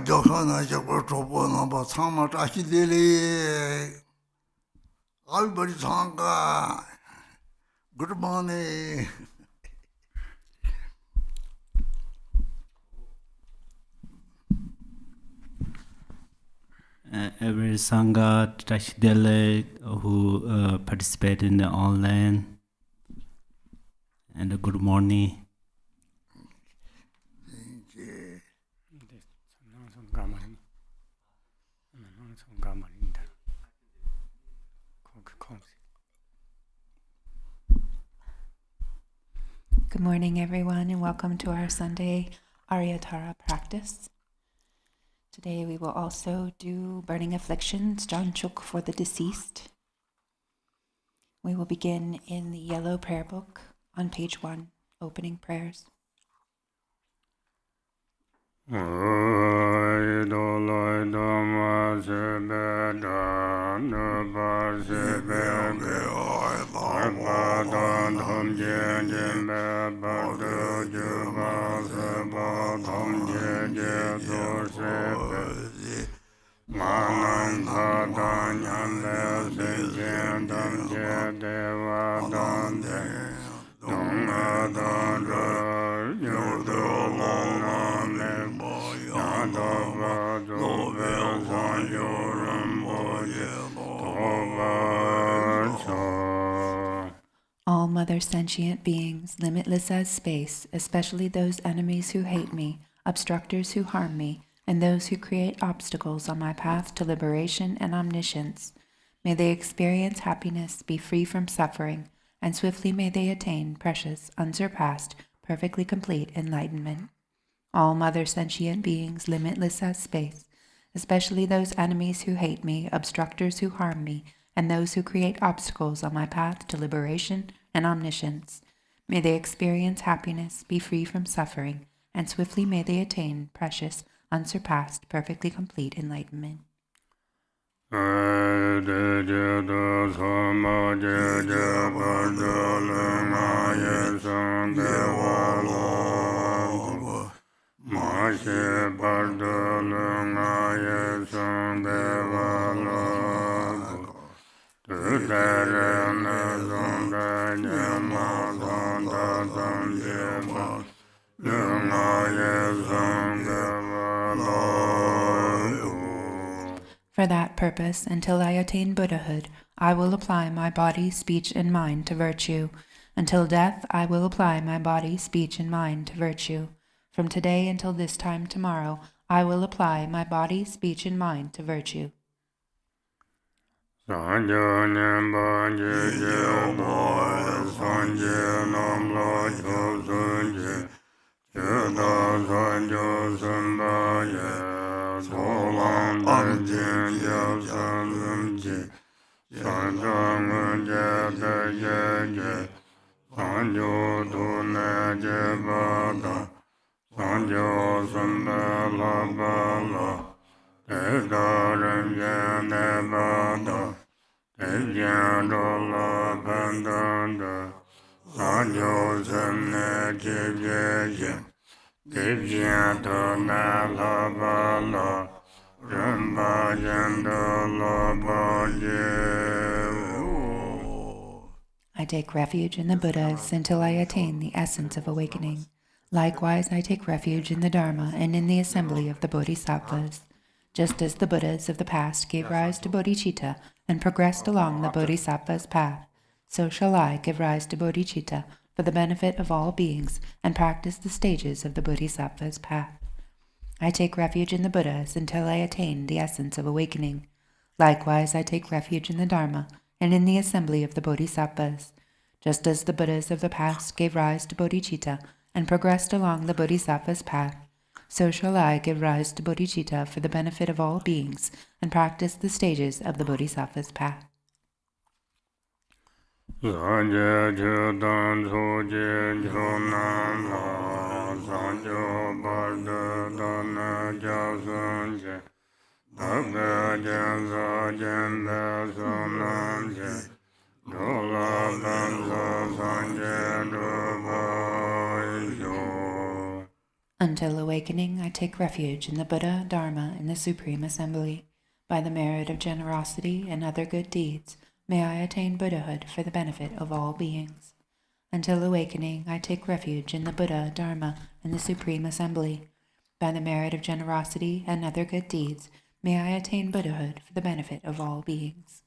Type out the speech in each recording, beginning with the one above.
Johanna Drupon about Sama Tashidili. Everybody Sangha. Good morning. Every Sangha Tashdele who participate in the online, and a good morning. Good morning, everyone, and welcome to our Sunday Aryatara practice. Today we will also do Burning Afflictions, Jangchok for the deceased. We will begin in the yellow prayer book on page 1, opening prayers. All mother sentient beings, limitless as space, especially those enemies who hate me, obstructors who harm me, and those who create obstacles on my path to liberation and omniscience, may they experience happiness, be free from suffering, and swiftly may they attain precious, unsurpassed, perfectly complete enlightenment. All mother sentient beings, limitless as space, especially those enemies who hate me, obstructors who harm me, and those who create obstacles on my path to liberation and omniscience, may they experience happiness, be free from suffering, and swiftly may they attain precious, unsurpassed, perfectly complete enlightenment. For that purpose, until I attain Buddhahood, I will apply my body, speech, and mind to virtue. Until death, I will apply my body, speech, and mind to virtue. From today until this time tomorrow, I will apply my body, speech, and mind to virtue. I take refuge in the Buddhas until I attain the essence of awakening. Likewise, I take refuge in the Dharma and in the assembly of the Bodhisattvas. Just as the Buddhas of the past gave rise to bodhicitta and progressed along the Bodhisattva's path, so shall I give rise to bodhicitta for the benefit of all beings and practice the stages of the Bodhisattva's path. I take refuge in the Buddhas until I attain the essence of awakening. Likewise, I take refuge in the Dharma and in the assembly of the Bodhisattvas. Just as the Buddhas of the past gave rise to bodhicitta and progressed along the Bodhisattva's path, so shall I give rise to bodhicitta for the benefit of all beings and practice the stages of the Bodhisattva's path. Until awakening, I take refuge in the Buddha, Dharma, and the Supreme Assembly. By the merit of generosity and other good deeds, may I attain Buddhahood for the benefit of all beings. Until awakening, I take refuge in the Buddha, Dharma, and the Supreme Assembly. By the merit of generosity and other good deeds, may I attain Buddhahood for the benefit of all beings.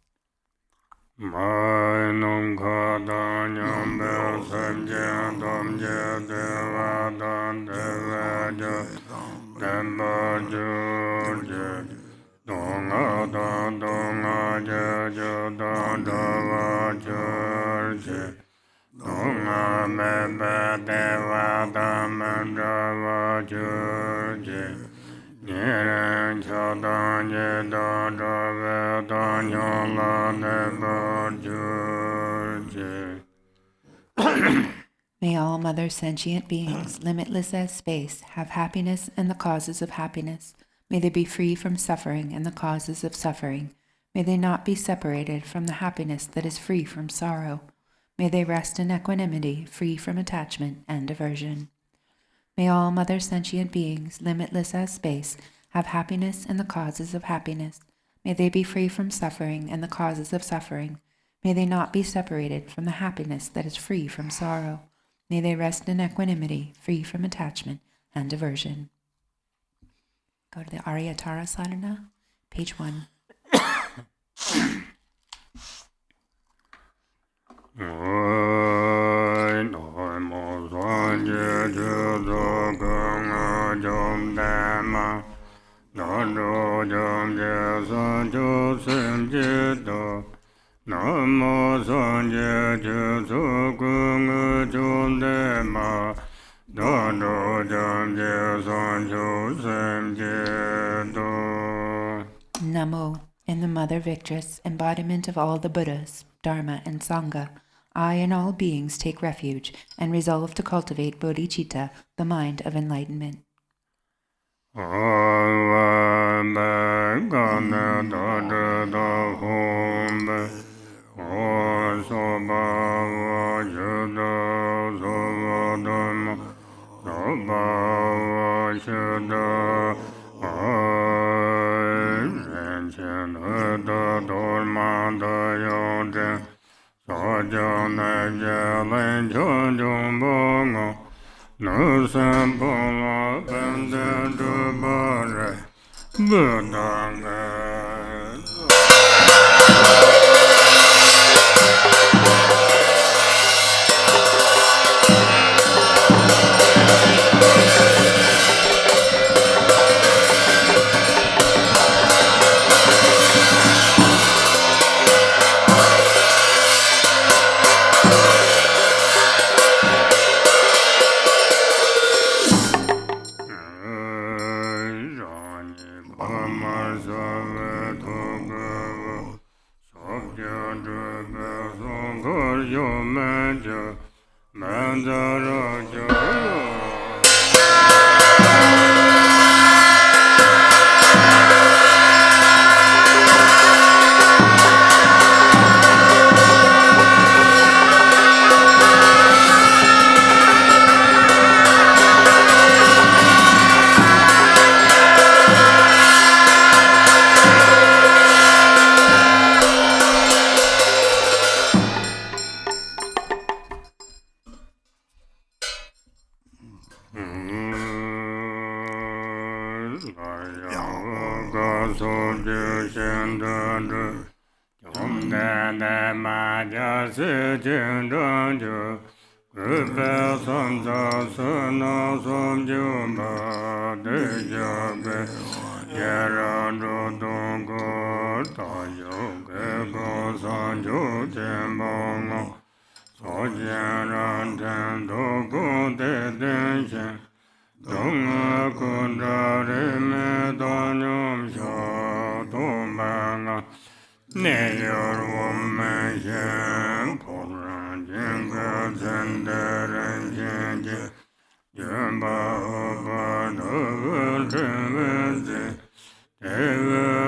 May all mother sentient beings, limitless as space, have happiness and the causes of happiness. May they be free from suffering and the causes of suffering. May they not be separated from the happiness that is free from sorrow. May they rest in equanimity, free from attachment and aversion. May all mother sentient beings, limitless as space, have happiness and the causes of happiness. May they be free from suffering and the causes of suffering. May they not be separated from the happiness that is free from sorrow. May they rest in equanimity, free from attachment and aversion. Go to the Aryatara Sadhana, page 1. Namo Sanje Jesu Kung Chundema Dado Jamje Sancho Semje Do. Namo, in the Mother Victress, embodiment of all the Buddhas, Dharma, and Sangha, I and all beings take refuge and resolve to cultivate bodhicitta, the mind of enlightenment. No Zambala Banda Dubare Budanga.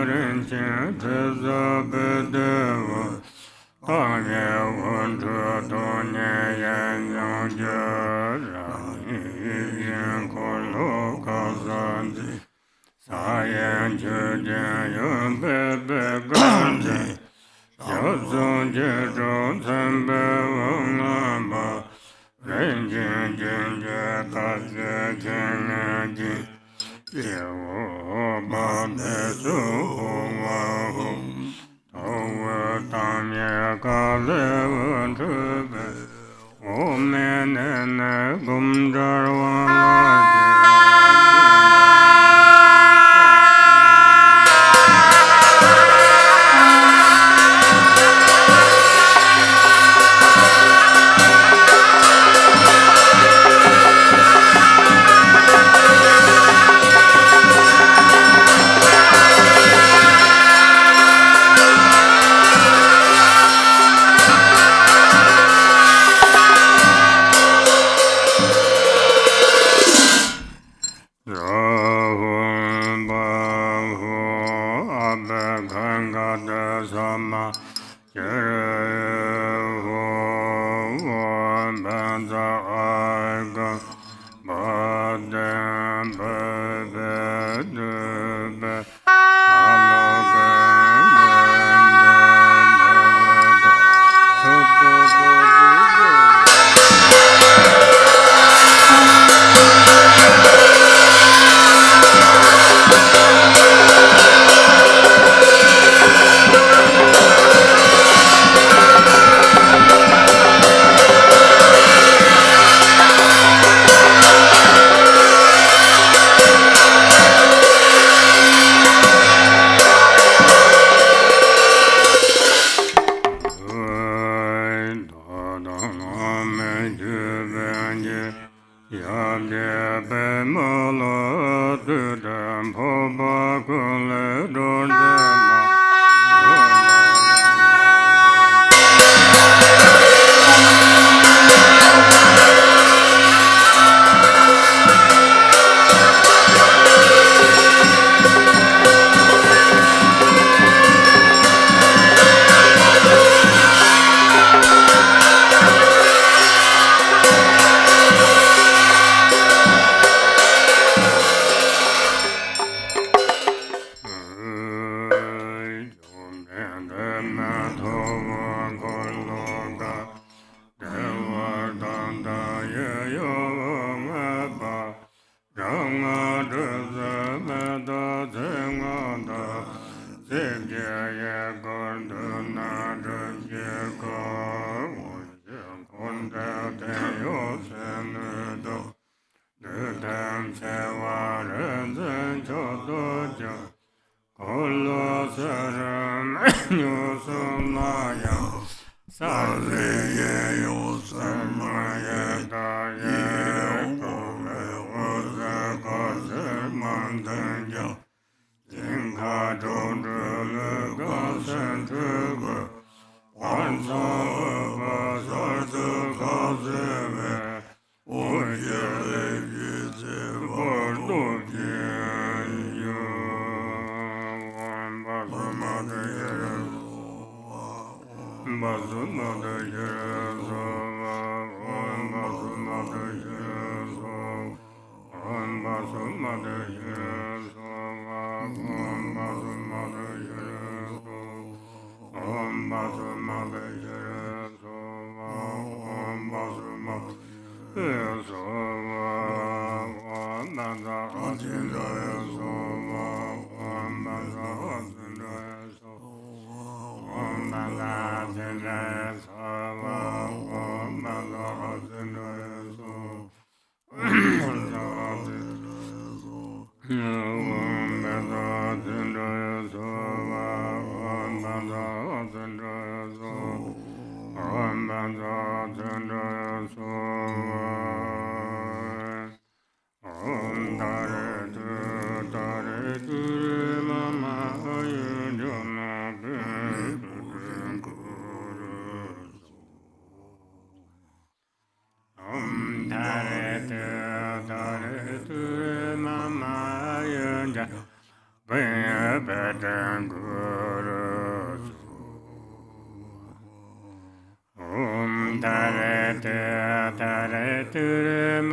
Rinchen Sayan Chujan Yun Bebe Gandhi Yozun Jidon Sembe Lama Rinchen Jinja Kaze Jinji Yewo Bade Su Wahu Towe Tanya Kale Trube Omenene Gumjarwa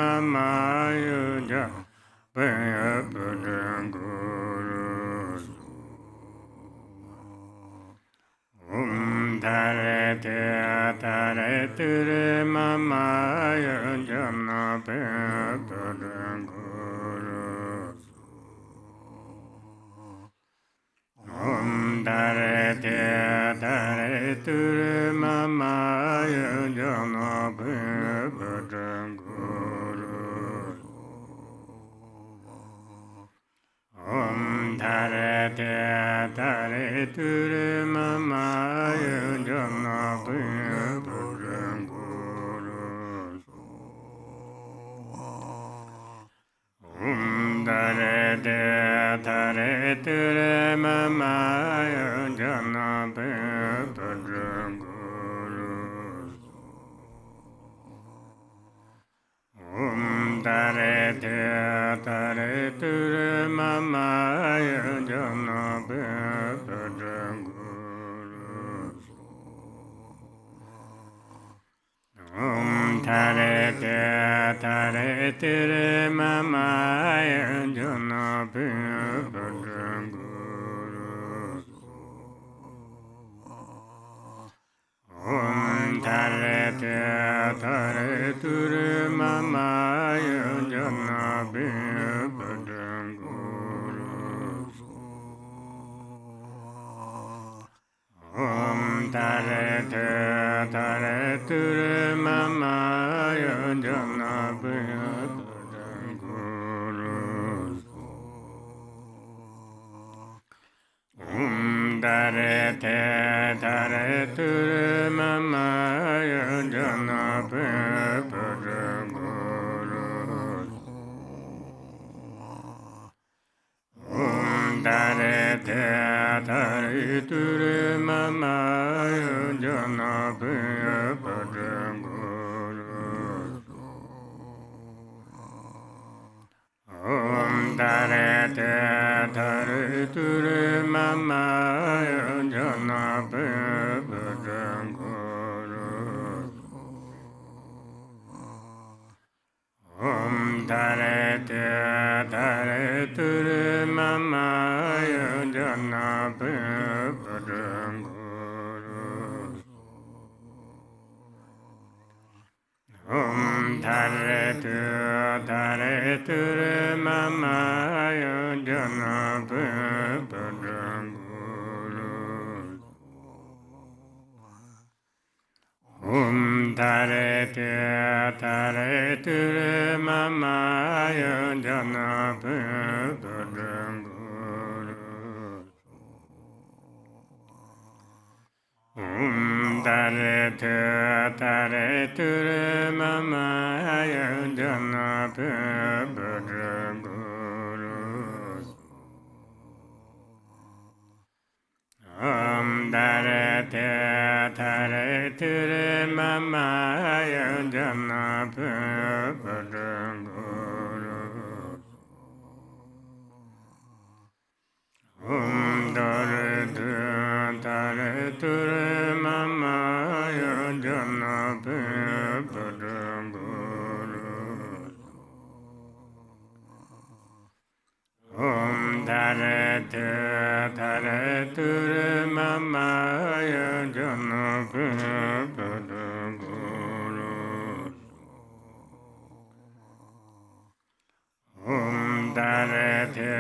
Mama, Dare te tare ture mama yojana pe padanguru. Dare te tare ture mama yojana pe padanguru. Dare te tare ture mama yojana pe padanguru. Dare te tare ture mama yojana pe padanguru. Dare te tare ture mama yojana pe padanguru. Dare te tare ture mama yojana pe padanguru. Dare te tare ture mama yojana pe padanguru. Dare te tare ture mama yojana pe padanguru. Dare te tare ture mama yojana pe padanguru. Dare te tare ture mama yojana pe padanguru. Dare te tare ture mama yojana pe padanguru. Dare te tare ture mama yojana pe padanguru. Dare te tare ture mama yojana pe padanguru. Dare te tare ture mama yojana pe padanguru. Dare te tare ture mama yojana pe padanguru. Dare te tare ture mama yojana pe padanguru. Dare te tare ture mama yojana pe padanguru. Dare te tare ture mama yojana pe padanguru. Dare te tare ture mama yojana pe padanguru. Dare te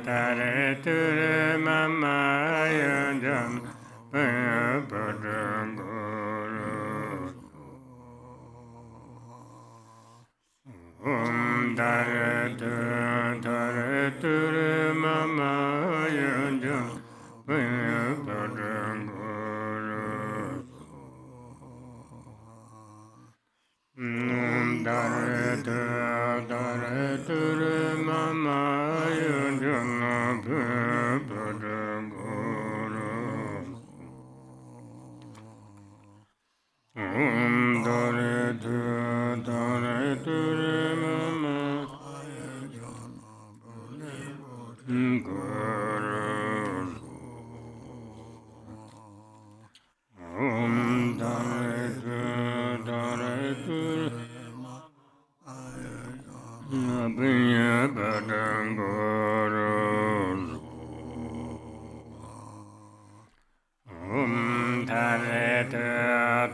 tare ture mama yojana pe padanguru. Dare te tare ture mama yojana pe padanguru. Dare te tare ture mama yojana pe padanguru.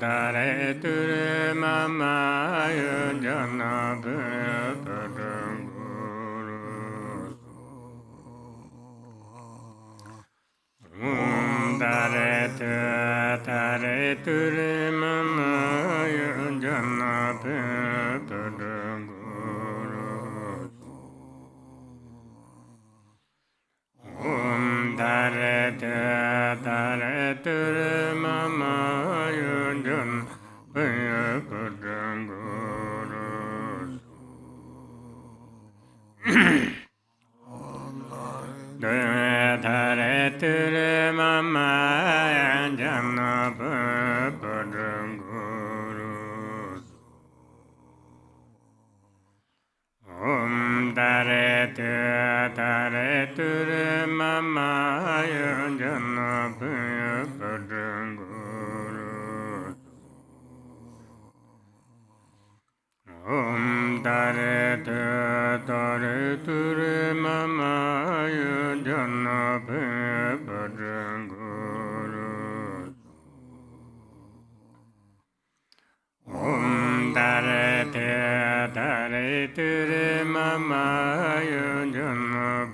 Dare Ture Mama Jana Guru Dare Ture Mama Jana Dare Ture Mama Jana Dare Ture Mama Jana Dare Ture Mama Jana Dare Ture Mama Jana Dare Ture Mama Jana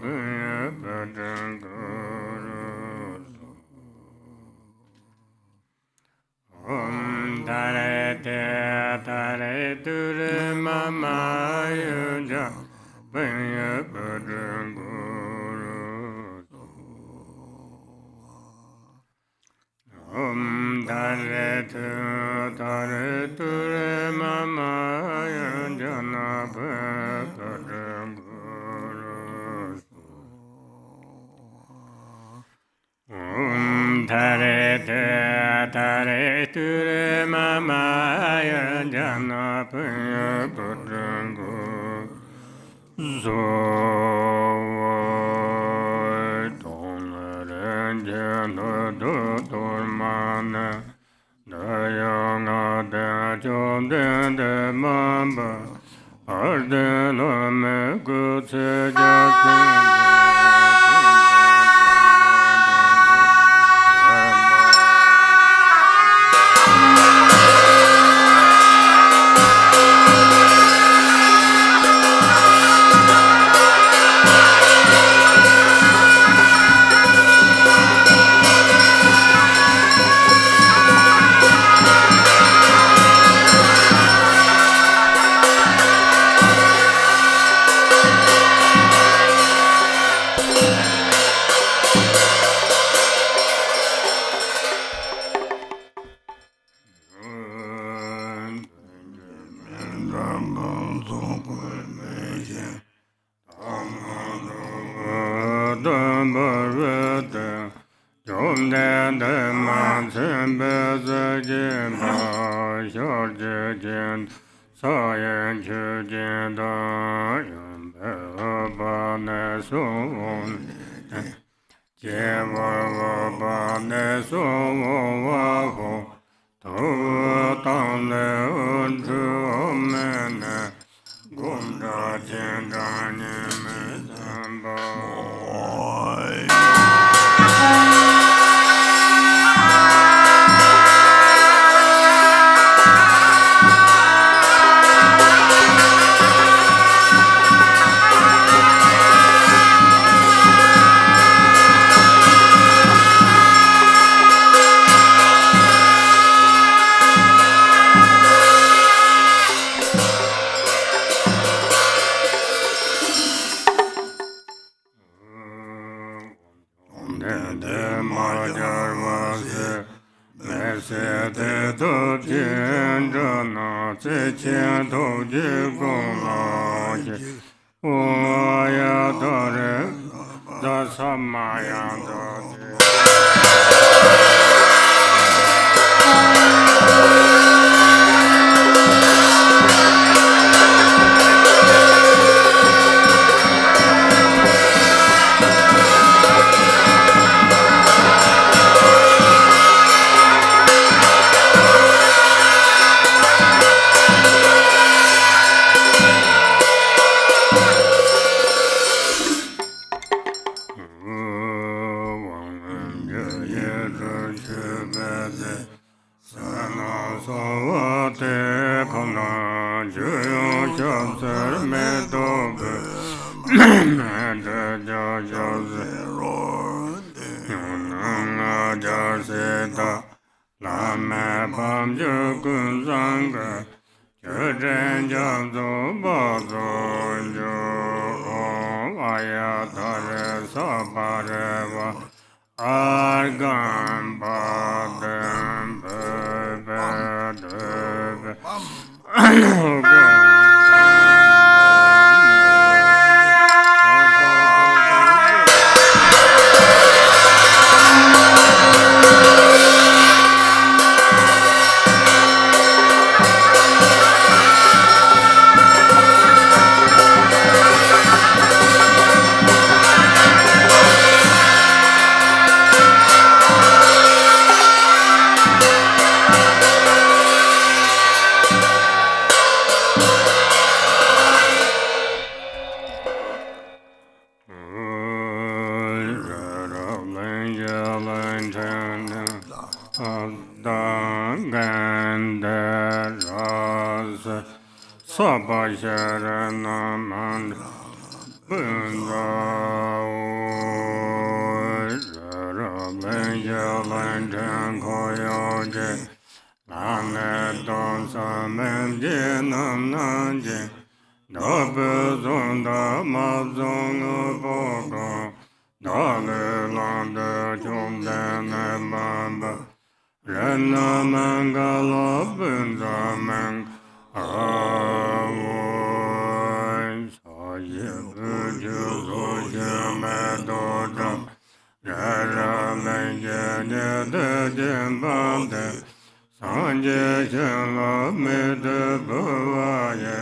Dare Ture Mama Jana Dare Ture Mama Jana Dare Ture Mama Jana So Dormana Dayanga Dajom de Mamba Ardelome Gutse Sana Sawate Kona Juyo Shabsar Medobe Meda Jajaz Yunanga Jaseta Lama Pam Jukun Sanga Jujen Jabzo Bazo Jo Ayatare Sabareva Argan Badem Sabasharanamand Bundalanjan Koyoje Lanedon Samendinam Nanje Dobuzunda Mazunga Bogo Dalilanda Chumdane Mamba Renamangala Bunzamang Avoy Sayibuju Medodam Jaralanjanya Jimbande Sanje Shala Medabuaye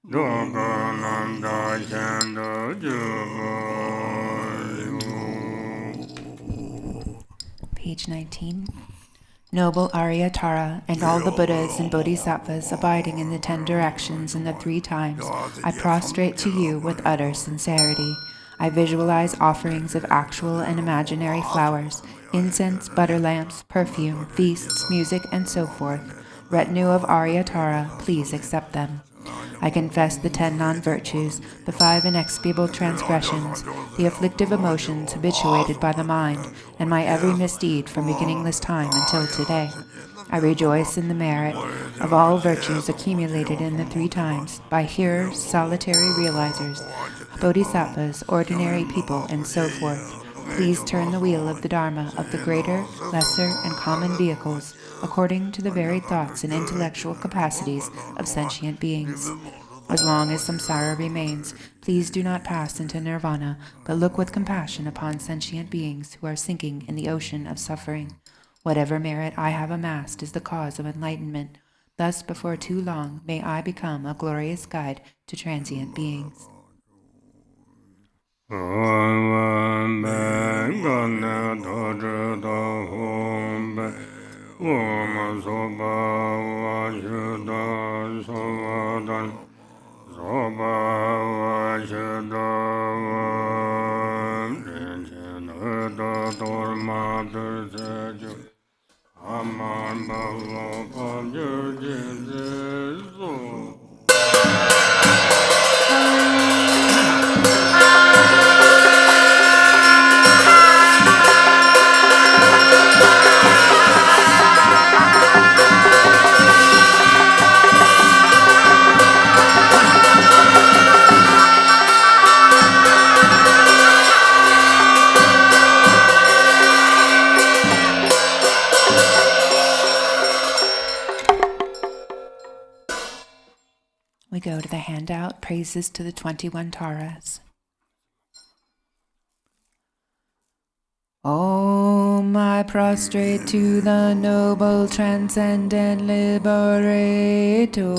Dogananda Chando Juvoyu. Page 19. Noble Arya Tara and all the Buddhas and Bodhisattvas abiding in the 10 directions in the 3 times, I prostrate to you with utter sincerity. I visualize offerings of actual and imaginary flowers, incense, butter lamps, perfume, feasts, music, and so forth. Retinue of Arya Tara, please accept them. I confess the 10 non-virtues, the 5 inexpiable transgressions, the afflictive emotions habituated by the mind, and my every misdeed from beginning this time until today. I rejoice in the merit of all virtues accumulated in the 3 times by hearers, solitary realizers, bodhisattvas, ordinary people, and so forth. Please turn the wheel of the Dharma of the greater, lesser, and common vehicles according to the varied thoughts and intellectual capacities of sentient beings. As long as samsara remains, please do not pass into nirvana, but look with compassion upon sentient beings who are sinking in the ocean of suffering. Whatever merit I have amassed is the cause of enlightenment. Thus, before too long, may I become a glorious guide to transient beings. We go to the handout, Praises to the 21 Taras. Om, I prostrate to the noble, transcendent liberator.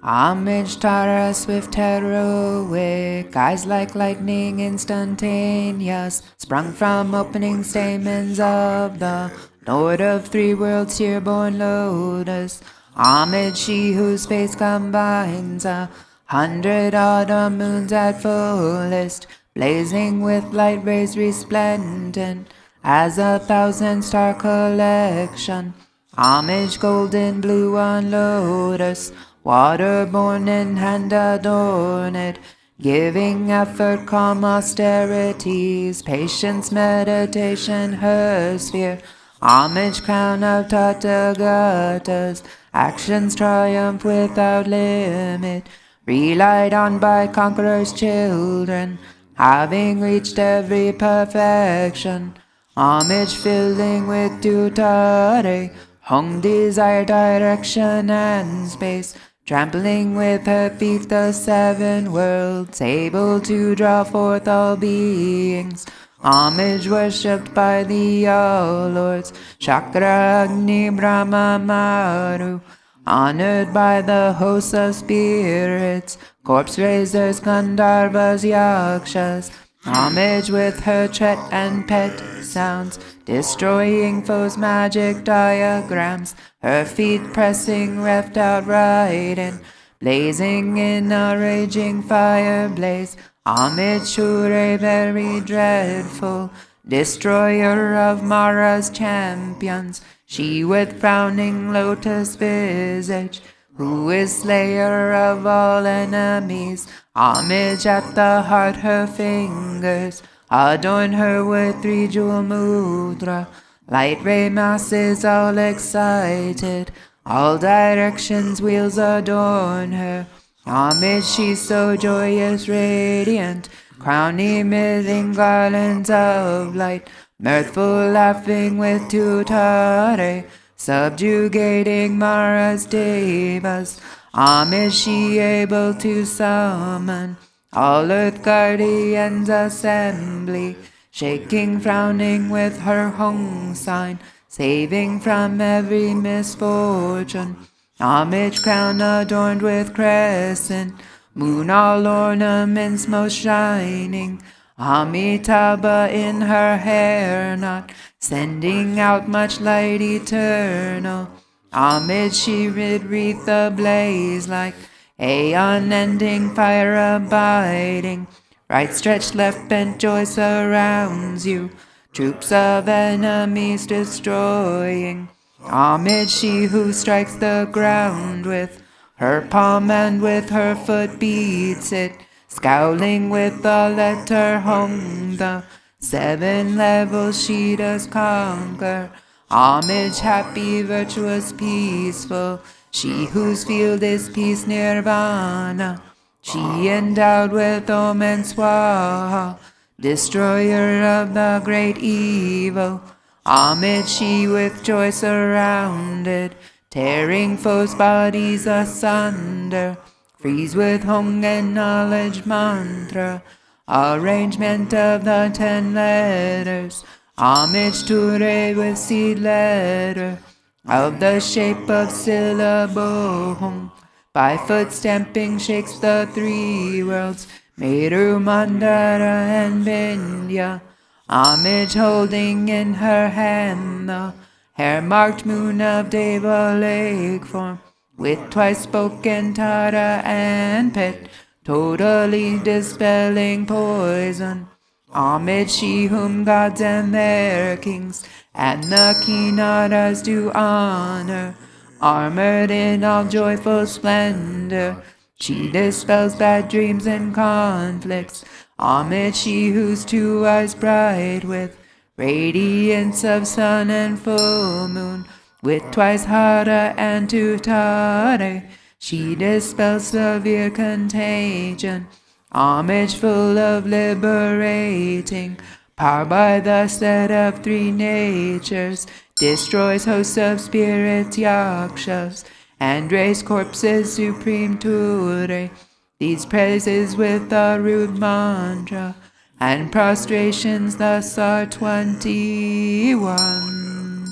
Homage Tara, swift, heroic, eyes like lightning, instantaneous, sprung from opening stamens of the Lord of 3 worlds, here-born lotus. Homage she whose face combines 100 autumn moons at fullest, blazing with light rays resplendent, as a 1,000-star collection. Homage golden blue on lotus, waterborne in hand adorned, giving effort, calm austerities, patience, meditation, her sphere. Homage crown of Tathagatas, actions triumph without limit, relied on by conquerors' children, having reached every perfection. Homage filling with tutare, hung desire, direction, and space, trampling with her feet the 7 worlds, able to draw forth all beings. Homage worshipped by the all-lords, Chakra, Agni, Brahma, Maru, honored by the hosts of spirits, corpse raisers, Gandharvas, Yakshas. Homage with her tret and pet sounds, destroying foes' magic diagrams, her feet pressing reft outright in, blazing in a raging fire blaze. Homage Shure, very dreadful, destroyer of Mara's champions, she with frowning lotus visage, who is slayer of all enemies. Homage at the heart, her fingers adorn her with 3-jewel mudra. Light ray masses all excited, all directions wheels adorn her. Homage, she's so joyous, radiant, crown emitting garlands of light, mirthful laughing with tutare, subjugating Mara's devas. Homage, she able to summon all earth guardians assembly, shaking, frowning with her hung sign, saving from every misfortune. Homage crown adorned with crescent, moon all ornaments most shining, Amitabha in her hair knot, sending out much light eternal. Homage she wreath ablaze like aeon-ending fire abiding. Right stretched, left bent, joy surrounds you, troops of enemies destroying. Homage she who strikes the ground with her palm and with her foot beats it, scowling with the letter home, the 7 levels she does conquer. Homage happy, virtuous, peaceful, she whose field is peace nirvana. She endowed with Om and Swaha, destroyer of the great evil. Homage she with joy surrounded, tearing foes' bodies asunder. Freeze with Hung and knowledge mantra, arrangement of the 10 letters. Homage to Re with seed letter, of the shape of syllable Hung. By foot stamping shakes the 3 worlds, Meru, Mandara and Vindhya. Homage holding in her hand the hair-marked moon of Deva lake form, with twice spoken Tara and Pet, totally dispelling poison. Homage she whom gods and their kings and the Kinaras do honor, armored in all joyful splendor. She dispels bad dreams and conflicts. Homage she whose 2 eyes bright with radiance of sun and full moon, with twice Hara and Tutare, she dispels severe contagion. Homage full of liberating power by the set of 3 natures, destroys hosts of spirits, yakshas, and raise corpses supreme Ture. These praises with the rude mantra, and prostrations thus are 21.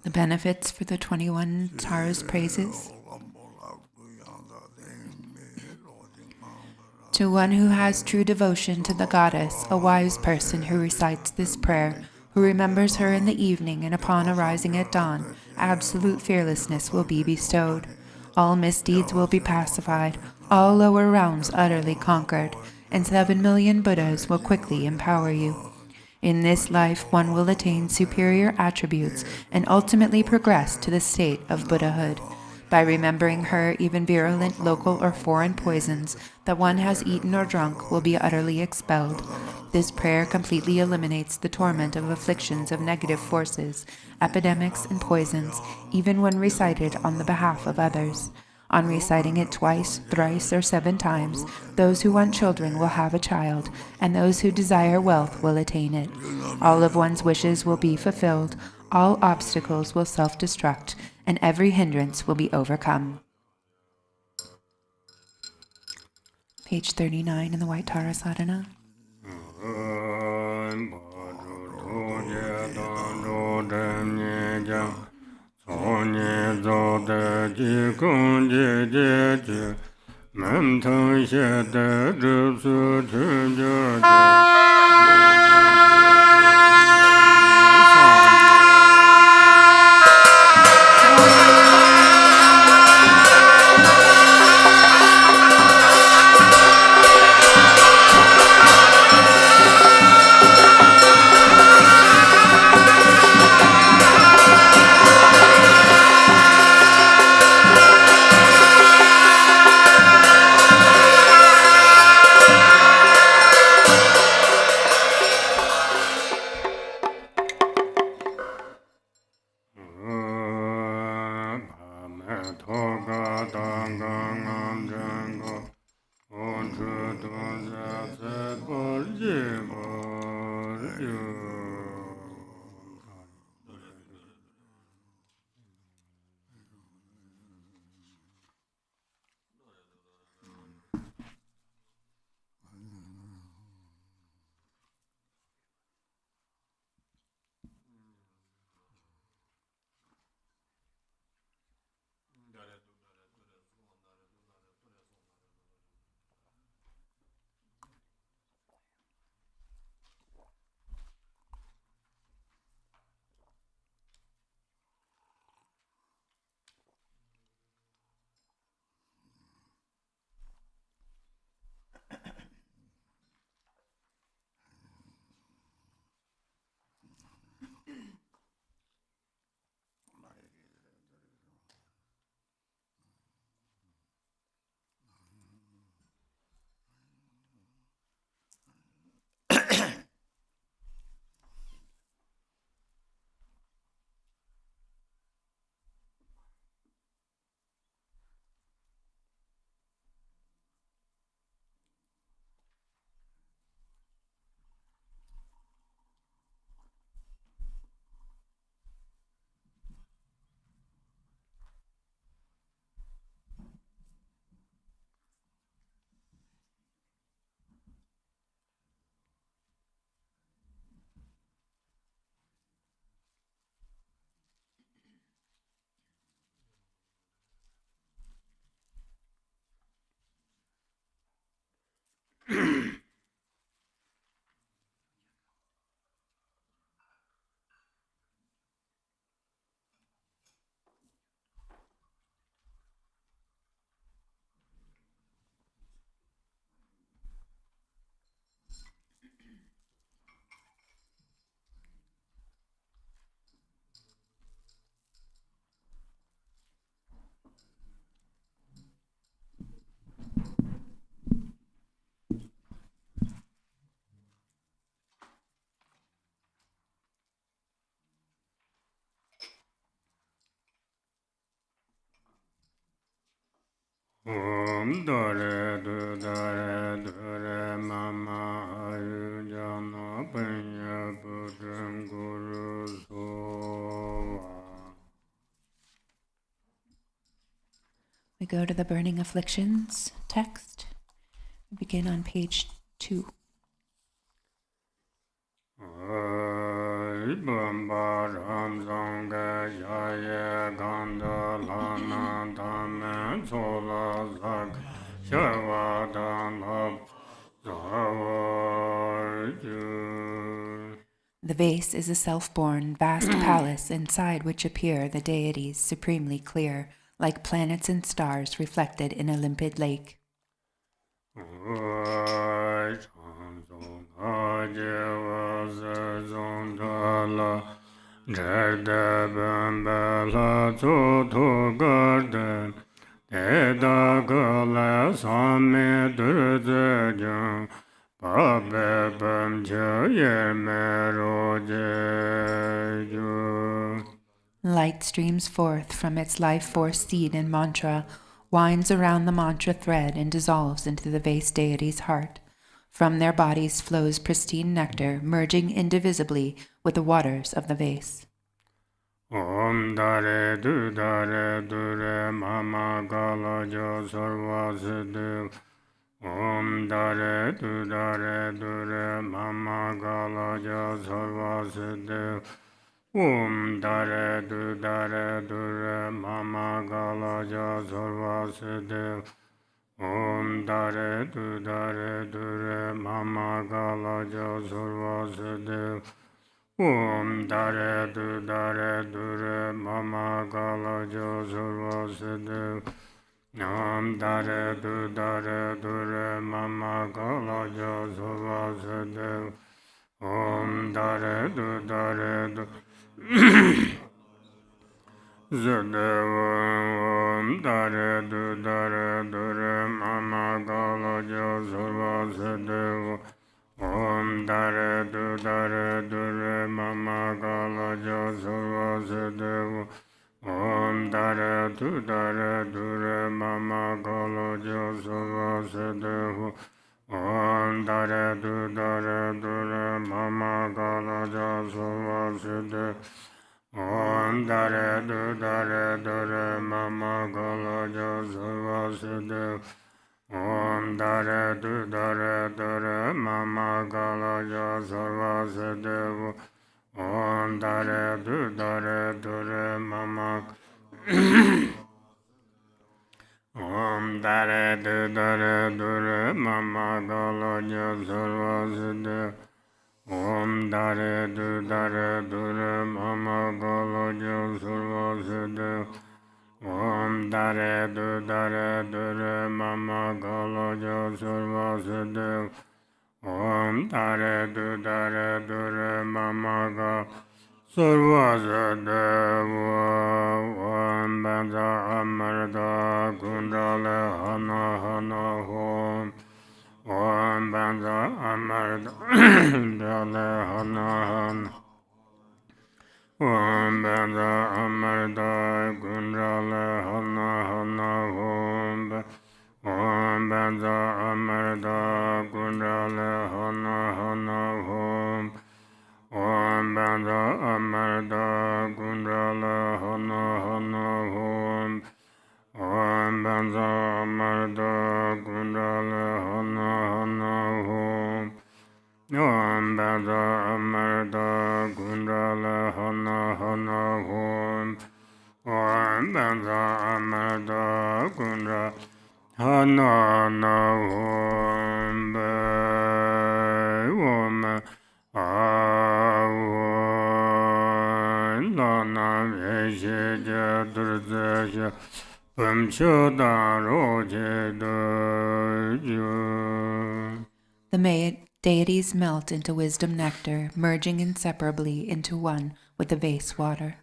The benefits for the 21 Tara's praises. To one who has true devotion to the goddess, a wise person who recites this prayer, who remembers her in the evening and upon arising at dawn, absolute fearlessness will be bestowed. All misdeeds will be pacified, all lower realms utterly conquered, and 7 million Buddhas will quickly empower you. In this life, one will attain superior attributes and ultimately progress to the state of Buddhahood. By remembering her, even virulent local or foreign poisons that one has eaten or drunk will be utterly expelled. This prayer completely eliminates the torment of afflictions of negative forces, epidemics, and poisons, even when recited on the behalf of others. On reciting it twice, thrice, or 7 times, those who want children will have a child, and those who desire wealth will attain it. All of one's wishes will be fulfilled, all obstacles will self-destruct, and every hindrance will be overcome. Page 39 in the White Tara Sadhana. Dorje, Dorje, Mama, Ayujana, Panya, Putam, Guru, Sova. We go to the Burning Afflictions text. We begin on page 2. The vase is a self-born, vast palace inside which appear the deities supremely clear, like planets and stars reflected in a limpid lake. Light streams forth from its life force seed and mantra, winds around the mantra thread and dissolves into the vase deity's heart. From their bodies flows pristine nectar, merging indivisibly with the waters of the vase. Om Dare Dure Mama Gala Jo Sarva Siddhi. Om Dare Dure Mama Gala Jo Sarva Siddhi. Om Dare Dure Mama Gala Jo Sarva Siddhi. Om Dare Dure Mama Gala Jo Sarva Siddhi. Om Dare Dure Mama Gala Jo Sarva Siddhi. Om Dare Dure Mama Gala Jo Sarva Siddhi. Om Dare Dure Om Dare Dure Mama Gala Jo Sarva Siddhi. Om Dare Dure Mama Gala Jo Sarva Siddhi. Om Dare Dure Mama Gala Jo Sarva Siddhi. Om Dare Dure Mama Gala Jo Sarva Siddhi. Om Dare Dure Mama Gala Jo Sarva Siddhi. Om Dare Dure Mama Gala Jo Sarva Siddhi. Om Dare Dure Mama Om Dare Dure Mama Gala Jo Sarva Siddhi. Om Dare Dure Mama Gala Jo Sarva Siddhi. Om Dare Dure Mama Gala Jo Sarva Siddhi. Om Dare Dure Mama Gala Sarva Siddhi. Om Banza Amarda Kundale Hana Hom. Om Banza Amarda Kundale Hana. Om Banza Amarda Kundale Hana Hom. Om Banza Amarda Kundale Hana Hom. Om Banza Amarda Kundale Hana Hom. Om Banza Amarda Kundale Hana Hom. Om Banza Amarda Kundale Hana Hom. Om Banza Amarda Kundale Hana Hom. Om Lana Veshe Durze The deities melt into wisdom nectar, merging inseparably into one with the vase water.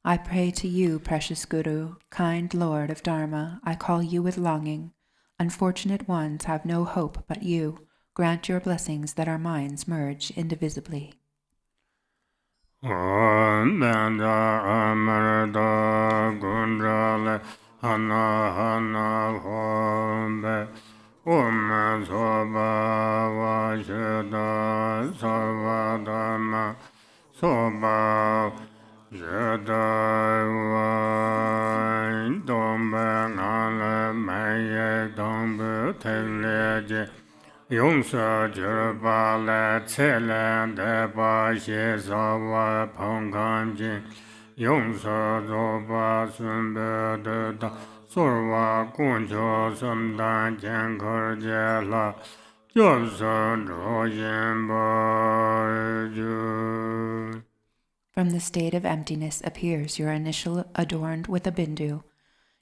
I pray to you, precious Guru, kind Lord of Dharma, I call you with longing. Unfortunate ones have no hope but you. Grant your blessings that our minds merge indivisibly. Om Banda Amarada Gundrale Hana Hombe Om Soba Vashada Sarvadama Soba Jada Tegleje, Yongsa Jurbala, Tselan, the Bashi, Sawa, Ponganji, Yongsa Zoba, Sumbe, the Sorwa, Kuncho, Samdan, Jankar, Jela, Jobson, Royembo. From the state of emptiness appears your initial adorned with a bindu.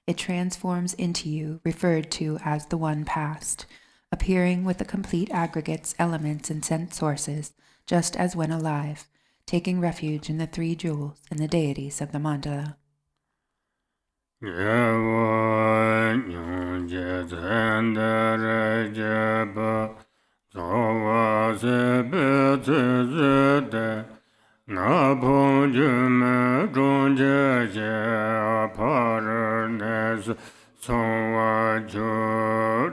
It transforms into you, referred to as the one past, appearing with the complete aggregates, elements, and sense sources, just as when alive, taking refuge in the three jewels and the deities of the mandala. Na pong jume zhong jie jie pa re ne su song wa ju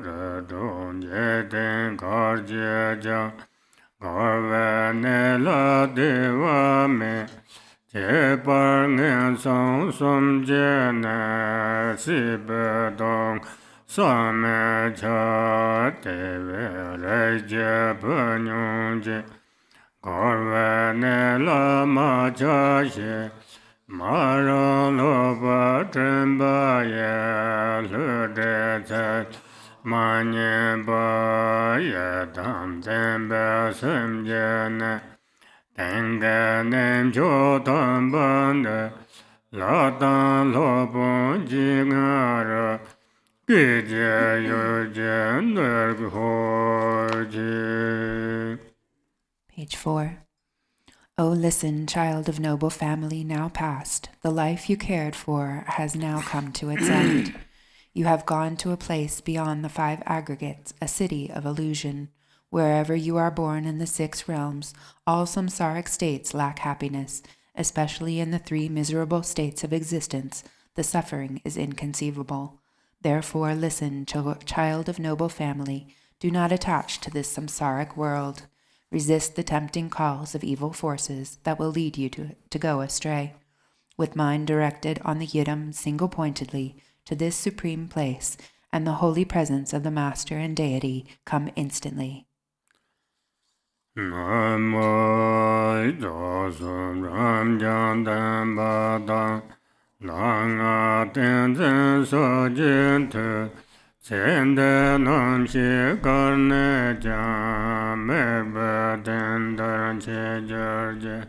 re zhong jie ten kar jie jiang kar we ne la de wa me jie par ngen song som jie ne si be dong sa me cha de we re jie pe nyong jie Garchen Lama Jashi Mara Loba Tremba Ye Lude Manye Ba Ye Tam Tembe Semjene Tenga Nem Jotam Bande Latan Lobon Jingara Gije Yojen Nerghoji. Page 4. O listen, child of noble family now past. The life you cared for has now come to its end. You have gone to a place beyond the 5 aggregates, a city of illusion. Wherever you are born in the 6 realms, all samsaric states lack happiness, especially in the 3 miserable states of existence. The suffering is inconceivable. Therefore listen, child of noble family. Do not attach to this samsaric world. Resist the tempting calls of evil forces that will lead you to go astray. With mind directed on the Yidam single-pointedly to this supreme place, and the holy presence of the Master and Deity come instantly. Namo Josum Ramjan Dambada Langa Tenzin Sojintu Sende Namshi Karne Jam Mebe Tendar Che George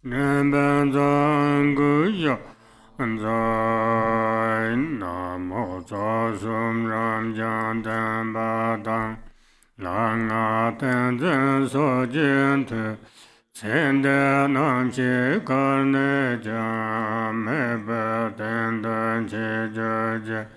Neben Zanguyo Zai Namo Josum Ramjan Dambada Langa Tenzin Sojintu Sende Namshi Karne Jam Mebe Tendar Che George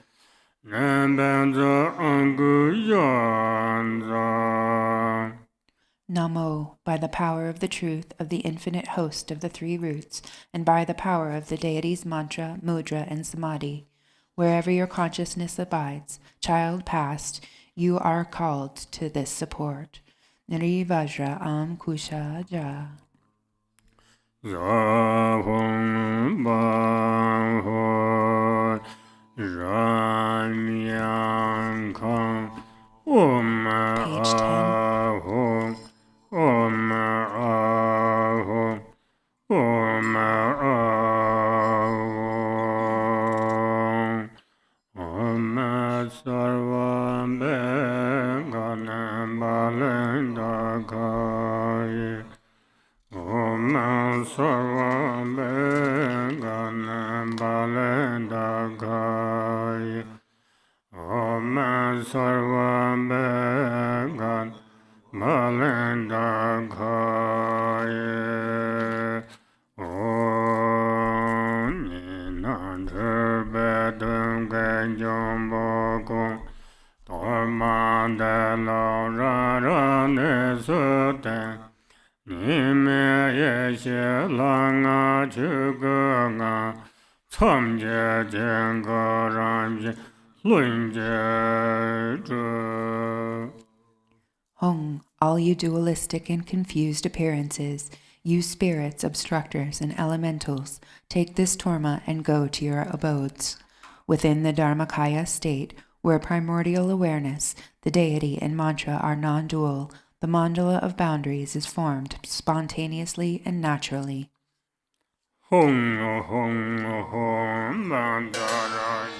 Namo, by the power of the truth of the infinite host of the 3 roots, and by the power of the deity's mantra, mudra, and samadhi, wherever your consciousness abides, child past, you are called to this support. Nri Vajra Am Kusha Ja. Zahong Bahor Ramyang Kang Om Ahong Om Ahong Om Ahong Om Sarvam Beganam Balendakaye Om Sarvam Beganam Balendakaye Om Sarvam Began Balendakaye Om Ninan Bedum Genjombo Tormandela Rara Nesuten Nime Yeshe Langa Chuganga Chamje Jengaramje Lunje Hong, all you dualistic and confused appearances, you spirits, obstructors, and elementals, take this torma and go to your abodes. Within the Dharmakaya state, where primordial awareness, the deity, and mantra are non-dual, the mandala of boundaries is formed spontaneously and naturally. Hum, hum, hum, bandara,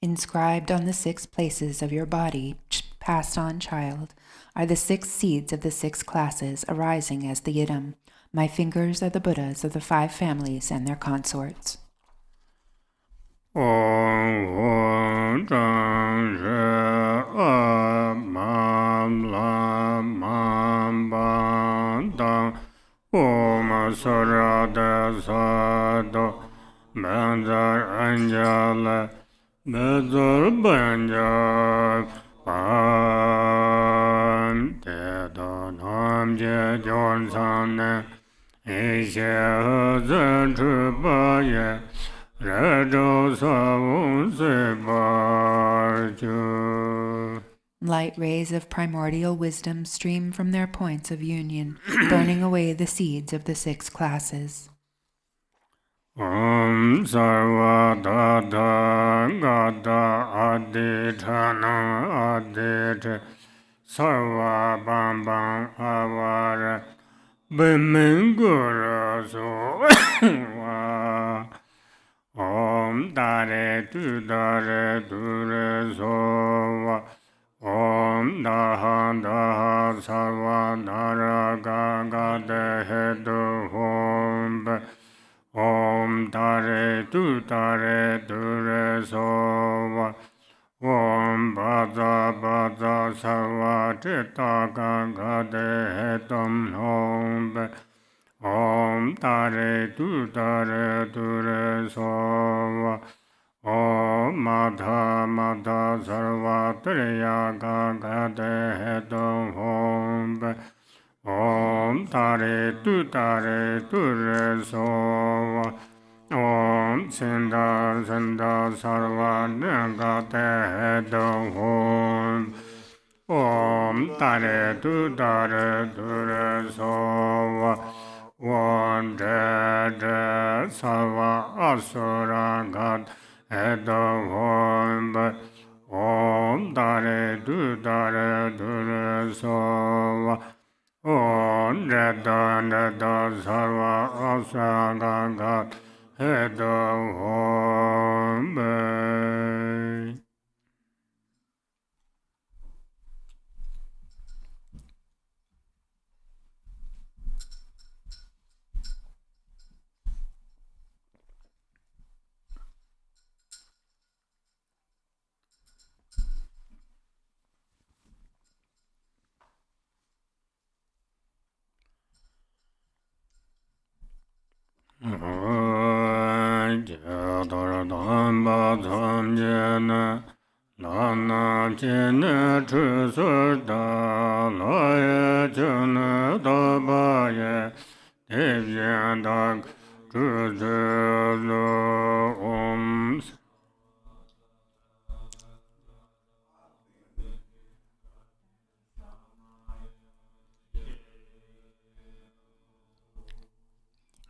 Inscribed on the 6 places of your body, passed on child, are the 6 seeds of the 6 classes arising as the yidam. My fingers are the Buddhas of the 5 families and their consorts. Om Sarada Sado Banjar Anjala Bezor Banjar Pam Tedo Nam Je Johnson Isha Zentrubaye Redo Savun Sebarju. Light rays of primordial wisdom stream from their points of union, burning away the seeds of the 6 classes. Om Sarva Dada Gada Aditana Adit Sarva Bambam Avara Bimingura Soa Om Dare Dure Sova Om Daha Daha Sarva Naraga Gada Hedu Hom Om Dare Dure Sova Om Bada Sarva Chitta Gada Hedum Hom Om Dare Dure Sova Om Madha Sarva Triya Gade Hedum Hom Om Dare Dure Sova Om Senda Sarva Gade Hedum Hom Om Dare Dure Sova Om Dare Sarva Asura Gade Hedum Hom Om Dare Dure Sova Om Dada Sarva Asura Gade Hedum Hom. Lama Jena Trusurda Laya Juna Dabaye Devyandak Truzulu Om.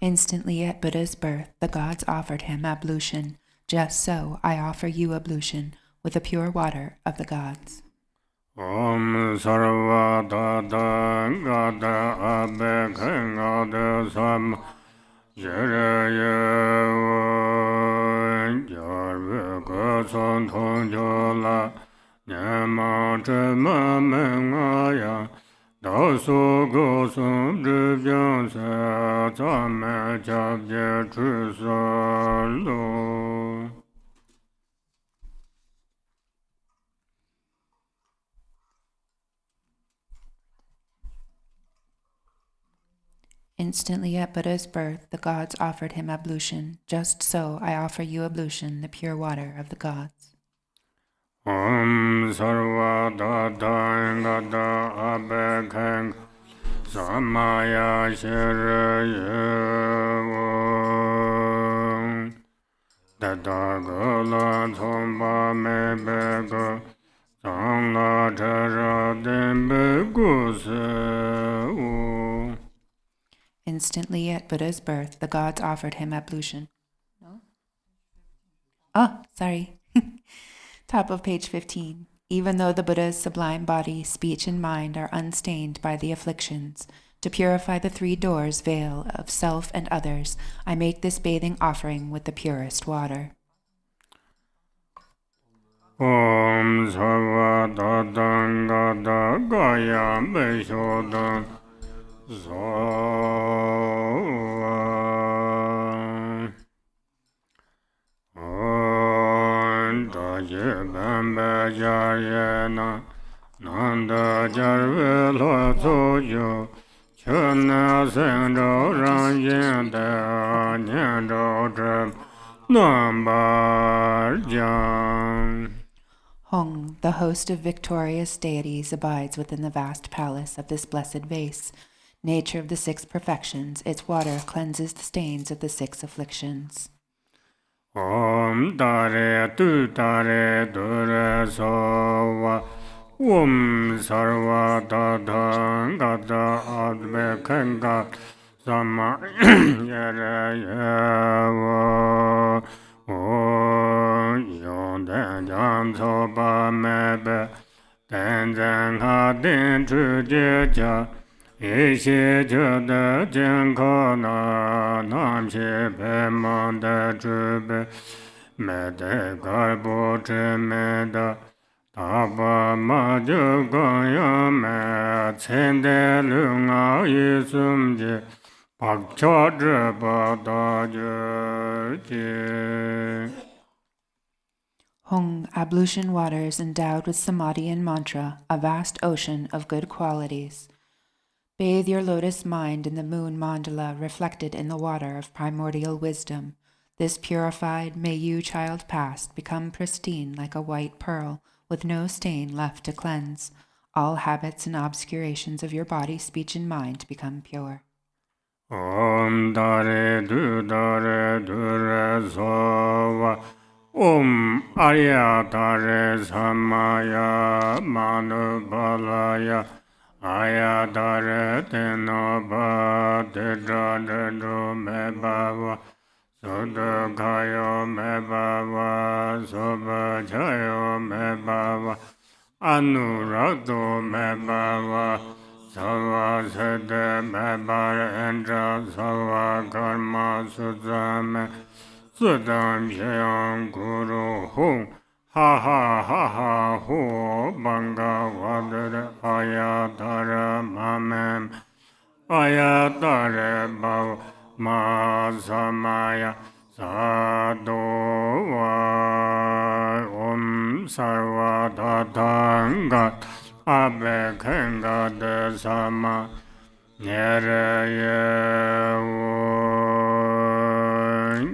Instantly at Buddha's birth, the gods offered him ablution. Just so, I offer you ablution with the pure water of the gods. Om Sarva Dada Gada Abe Kengada Sam Jirayewa Jarve Gason Tonjola Nyama Chema Mengaya Dasu gosum drupon sa tsame chabje chusalo. Instantly at Buddha's birth, the gods offered him ablution. Just so I offer you ablution, the pure water of the gods. Om sarva dadangada abekeng samaya shirayo dadagala thomba mebega sangla chara dembeguse. Instantly at Buddha's birth, the gods offered him ablution. No? Oh, sorry. Top of page 15. Even though the Buddha's sublime body, speech, and mind are unstained by the afflictions, to purify the three doors veil of self and others, I make this bathing offering with the purest water. Om sarva dadangada gaya meshodan Zava Om Dorje Bamba Jaryana Nanda Jarvela Toyo Chana Sendo Ranjenda Nyendo Drem Nambar Jan. Hong, the host of victorious deities, abides within the vast palace of this blessed vase. Nature of the six perfections, its water cleanses the stains of the six afflictions. Om Dare Tu Dare Dure Sova Om Sarva Dadang Gada Adve Kenga Sama Yere Yevo Om Yonden Jan Soba Mebe Tenzin Hadin Chujeja Ishi Jude Jinkona Namshi Pemanda Chube Mede Garbo Chimeda Taba Maju Goya Me Tsende Lunga Yisumji Pakcha Dreba Dajuji. Hong, ablution waters endowed with samadhi and mantra, a vast ocean of good qualities. Bathe your lotus mind in the moon mandala reflected in the water of primordial wisdom. This purified, may you, child past, become pristine like a white pearl, with no stain left to cleanse. All habits and obscurations of your body, speech, and mind become pure. Om Dare Dure Sova Om Arya Dare Samaya Manubalaya Aya Dare Tenoba Dedra Dedro Mebava Soda Kayo Mebava Soba Chayo Mebava Anurado Mebava Sava Sede Mebar Endra Sava Karma Sudame Sudam Shayam Guru Hum Ha ha ha ha ho Banga Vadare Ayatara Mamem Ayatare Bhav Ma Samaya Sadova Om Sarva Tatanga Abe Kenga De Sama Nyere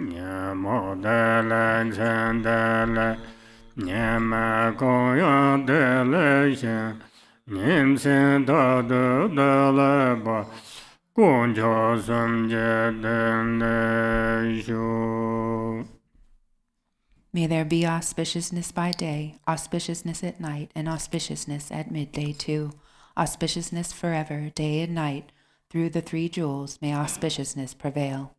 Nyamodele Chendele Nyama Koya Dele Shen Nyimsen Tadu Dele Ba Kuncho Samje Dende Shu. May there be auspiciousness by day, auspiciousness at night, and auspiciousness at midday too. Auspiciousness forever, day and night. Through the three jewels may auspiciousness prevail.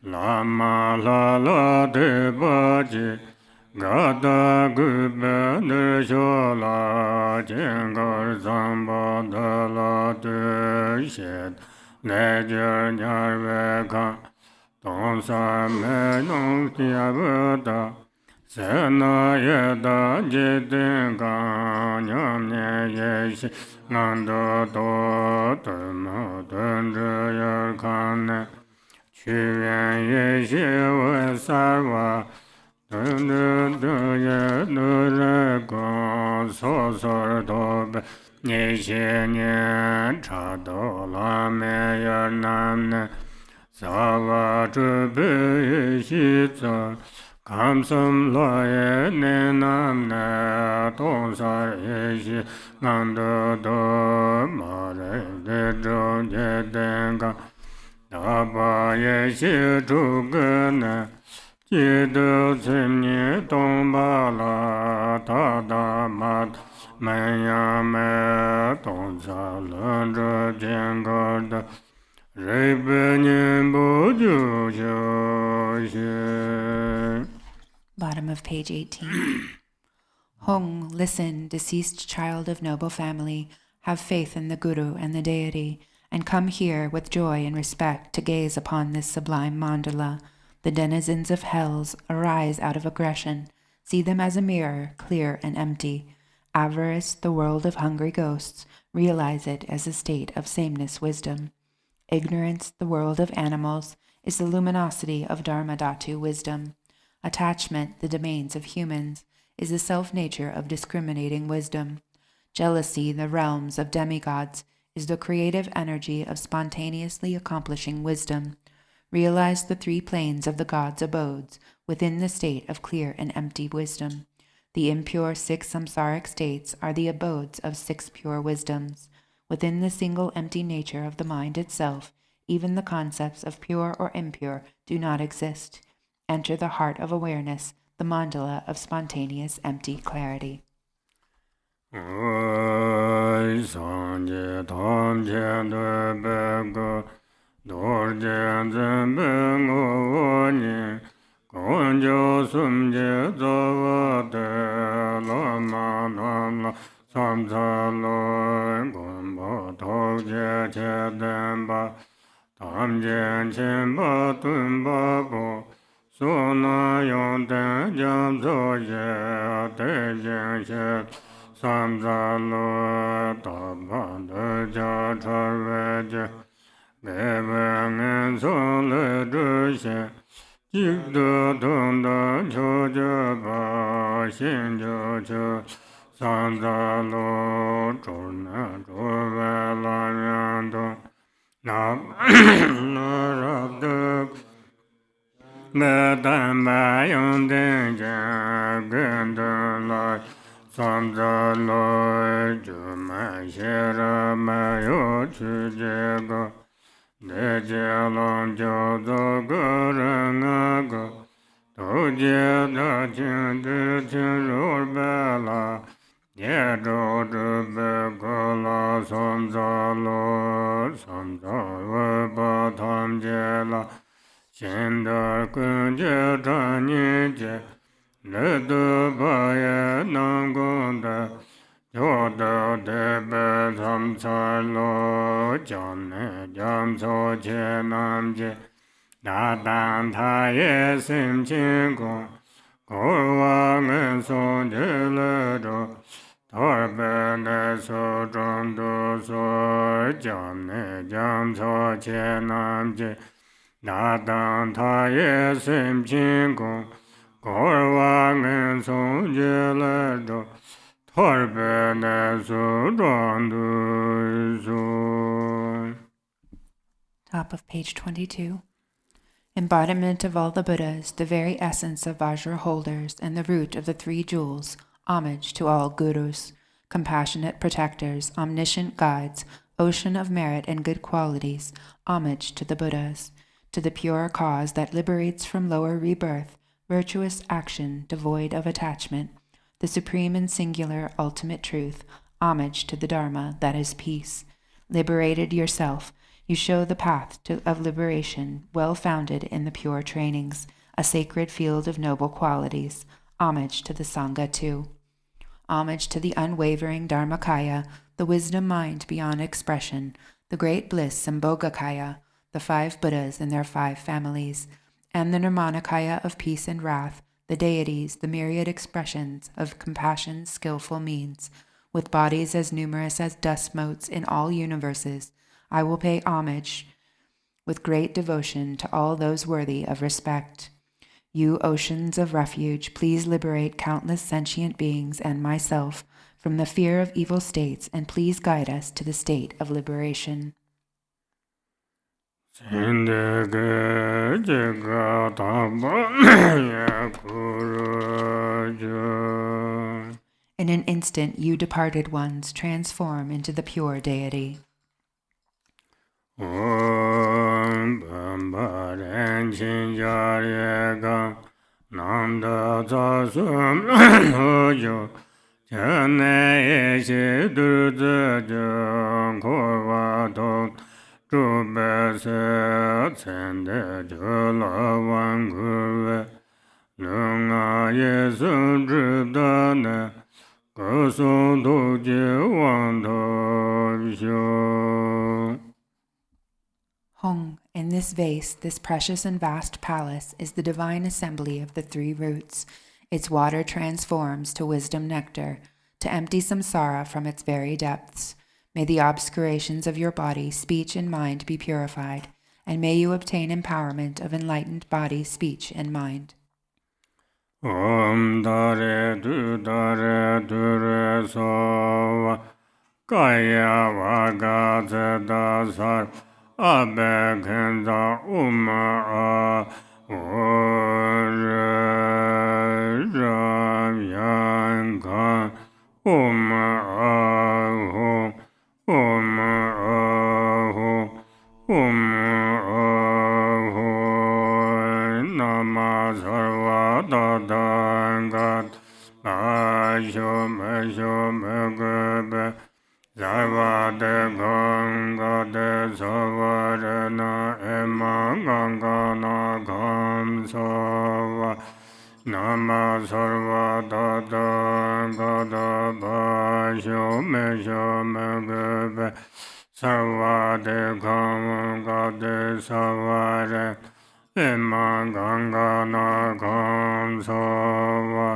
Lama la la de baji gada gube nishola jengar zamba de la de shed ledger nyarveka Donsa me nong tiabada Sena yeda jiten ka nyam ne yeshi ngando do tuma dendri yer kane Chuyen yeshi we sarwa dendri ye nure gong so sor dobe Yeshi nye chado la me yer namne Sava chubi yeshi tsa Kamsam loye ne nam ne tongsar yeshi ngando do mare de jo je denga daba yeshi chugane jidu tsimni tongbala tada mat menya me tongsar lundro jengarda Bottom of page 18. Hong, listen, deceased child of noble family, have faith in the Guru and the deity, and come here with joy and respect to gaze upon this sublime mandala. The denizens of hells arise out of aggression. See them as a mirror, clear and empty. Avarice, the world of hungry ghosts, realize it as a state of sameness wisdom. Ignorance, the world of animals, is the luminosity of Dharmadhatu wisdom. Attachment, the domains of humans, is the self-nature of discriminating wisdom. Jealousy, the realms of demigods, is the creative energy of spontaneously accomplishing wisdom. Realize the three planes of the gods' abodes within the state of clear and empty wisdom. The impure 6 samsaric states are the abodes of 6 pure wisdoms. Within the single empty nature of the mind itself, even the concepts of pure or impure do not exist. Enter the heart of awareness, the mandala of spontaneous empty clarity. Samsalo gomba togje chedenba tamjen chenba tunba bo sona yonten jamsoje tejen she samsalo tabanda ja charveje gebengen sole dushe jikdo tunda choje ba shinjo cho Zambala chona chova la yando nam narabduk medamba yonde jagandala Zambala juma shera mayo chujego dejalan jodo garangago toje da chindu chirurbala Yedo de gola samzalo samzalo batam jela Shindar kunje tanije Ledo baye nangonda Yodo debe samsalo Jane jamso che namje Dadan taye simchingon Korwa ngenson jeledo Torbene so jondo so jamne jam so che namje Dadan taye simchingon Korwa ngenson jeledo Torbene so jondo so. Top of page 22. Embodiment of all the Buddhas, the very essence of Vajra holders, and the root of the 3 jewels, homage to all gurus, compassionate protectors, omniscient guides, ocean of merit and good qualities, homage to the Buddhas, to the pure cause that liberates from lower rebirth, virtuous action devoid of attachment, the supreme and singular ultimate truth, homage to the Dharma that is peace. Liberated yourself, you show the path of liberation, well founded in the pure trainings, a sacred field of noble qualities. Homage to the Sangha too. Homage to the unwavering Dharmakaya, the wisdom mind beyond expression, the great bliss Sambhogakaya, the 5 Buddhas and their 5 families, and the Nirmanakaya of peace and wrath, the deities, the myriad expressions of compassion's skillful means, with bodies as numerous as dust motes in all universes, I will pay homage with great devotion to all those worthy of respect. You oceans of refuge, please liberate countless sentient beings and myself from the fear of evil states, and please guide us to the state of liberation. In an instant, you departed ones transform into the pure deity. Hong, in this vase, this precious and vast palace, is the divine assembly of the three roots. Its water transforms to wisdom nectar, to empty samsara from its very depths. May the obscurations of your body, speech, and mind be purified, and may you obtain empowerment of enlightened body, speech, and mind. Om Dare Dure Sova Kaya Vaga Dasar Abekenza Uma Ramyanka Uma Nama Sarva Dadangat Ashomegebe Sarva de Ganga de Savarana Emangangana Kamsava Nama Sarva Dadangat Ashomegebe Sarva de Ganga de Savarana Emangangana Kamsava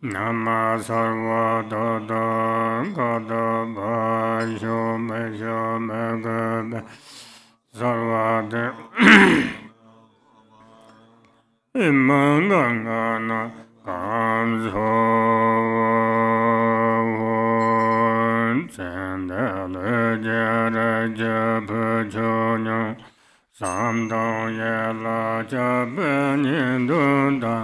Nama Sarva Dadangada Bhashomegebe Sarva de Emangangana Kamsava Chandala Jara Japachonya Samdang Yela Japanindunda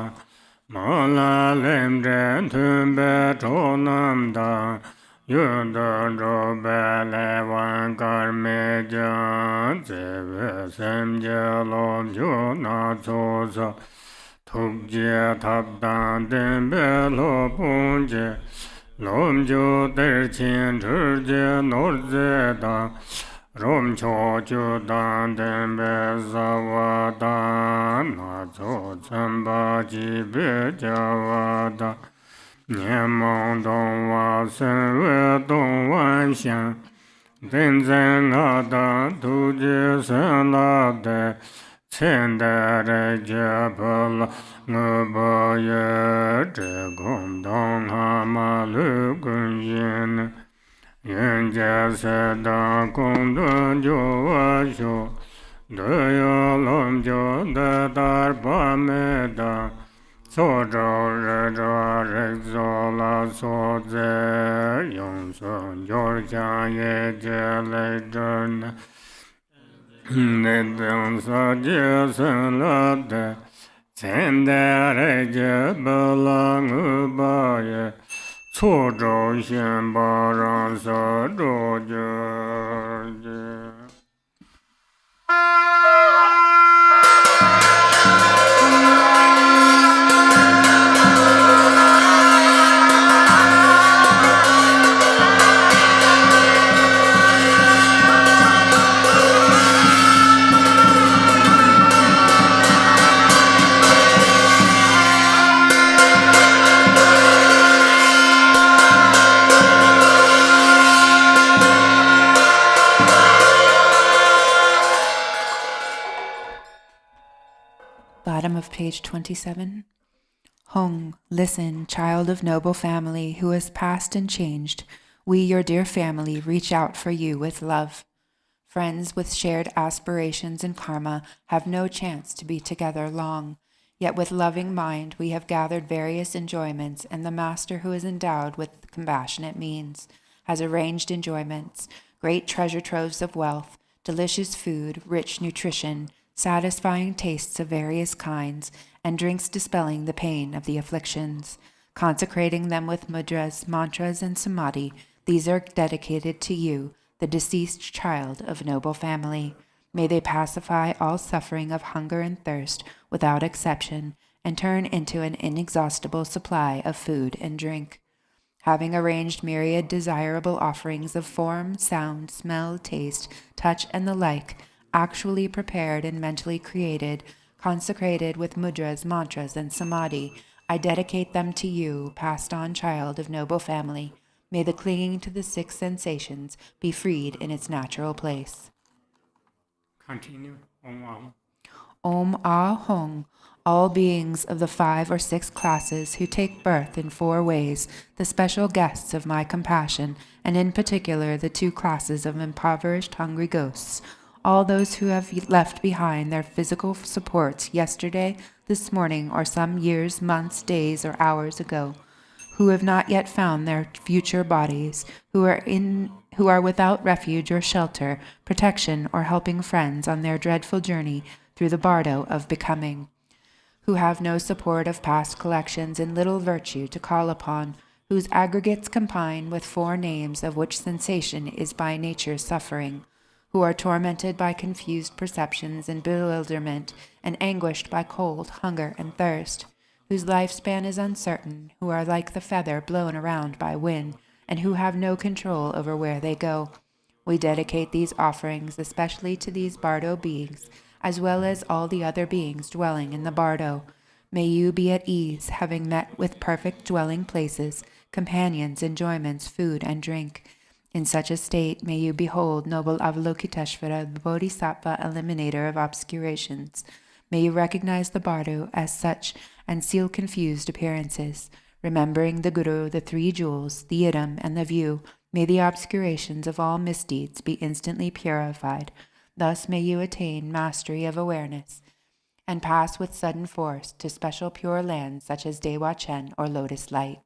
Mala Lemdren Tumbe Tonamda Yunda Robele Wankar Mejan Zeve Semjelom Juna Zosa Tukje Tabdan Dembe Lopunje Lomjo Derchin Turje Norzeda Rom cho chu dan den be za da na zo zamba ji be ja wa da nian mong dong wa sen we dong wan xiang den zhen a da tu ji sen la de chen de re jie pe la nge ba ye zhe gong dong ha ma lu gun yin Yen jia se da gong dun jo wa xiu, de ya lom jo de dar pa me da, so zhao re zhao re zo la so ze, yong sun yor jia ye jie le zhen, ne deng sa jie sen la de, chen de re jie be la ngu ba ye, 错州县巴让萨州家界。Bottom of page 27. Hong, listen, child of noble family who has passed and changed. We, your dear family, reach out for you with love. Friends with shared aspirations and karma have no chance to be together long. Yet with loving mind we have gathered various enjoyments, and the Master who is endowed with compassionate means has arranged enjoyments, great treasure troves of wealth, delicious food, rich nutrition, satisfying tastes of various kinds, and drinks dispelling the pain of the afflictions. Consecrating them with mudras, mantras, and samadhi, these are dedicated to you, the deceased child of noble family. May they pacify all suffering of hunger and thirst without exception, and turn into an inexhaustible supply of food and drink. Having arranged myriad desirable offerings of form, sound, smell, taste, touch, and the like, actually prepared and mentally created, consecrated with mudras, mantras, and samadhi, I dedicate them to you, passed on child of noble family. May the clinging to the six sensations be freed in its natural place. Continue. Om Ah Hong, all beings of the 5 or 6 classes who take birth in 4 ways, the special guests of my compassion, and in particular the 2 classes of impoverished hungry ghosts, all those who have left behind their physical supports yesterday, this morning, or some years, months, days, or hours ago, who have not yet found their future bodies, who are without refuge or shelter, protection, or helping friends on their dreadful journey through the bardo of becoming, who have no support of past collections and little virtue to call upon, whose aggregates combine with 4 names of which sensation is by nature suffering, who are tormented by confused perceptions and bewilderment, and anguished by cold, hunger, and thirst, whose lifespan is uncertain, who are like the feather blown around by wind, and who have no control over where they go. We dedicate these offerings especially to these bardo beings, as well as all the other beings dwelling in the bardo. May you be at ease, having met with perfect dwelling places, companions, enjoyments, food, and drink. In such a state may you behold noble Avalokiteshvara, the Bodhisattva eliminator of obscurations. May you recognize the bardo as such and seal confused appearances. Remembering the Guru, the 3 jewels, the idam, and the view, may the obscurations of all misdeeds be instantly purified. Thus may you attain mastery of awareness and pass with sudden force to special pure lands such as Dewa Chen or Lotus Light.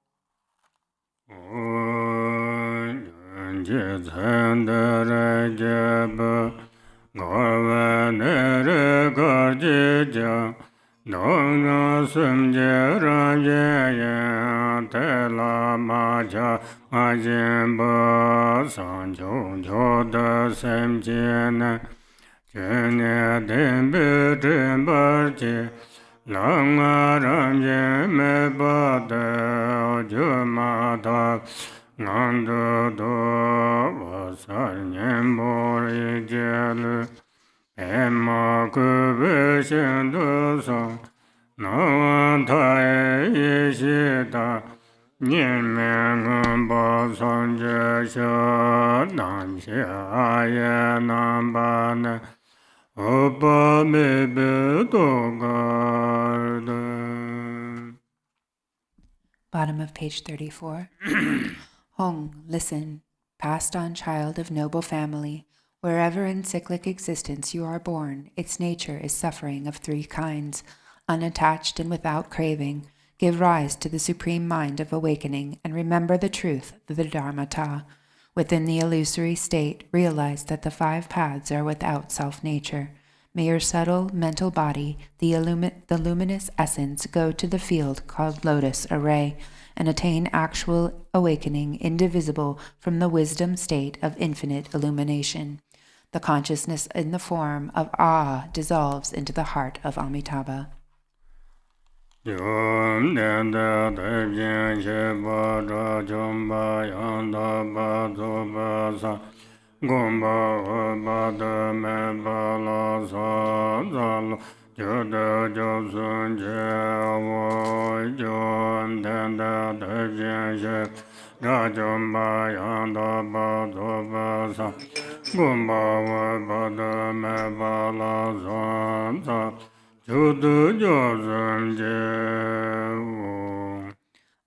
Bottom of page 34. Hong, listen, passed on child of noble family. Wherever in cyclic existence you are born, its nature is suffering of 3 kinds, unattached and without craving. Give rise to the supreme mind of awakening and remember the truth of the Dharmata. Within the illusory state, realize that the 5 paths are without self-nature. May your subtle mental body, the luminous essence, go to the field called Lotus Array and attain actual awakening indivisible from the wisdom state of infinite illumination. The consciousness in the form of Ah dissolves into the heart of Amitabha.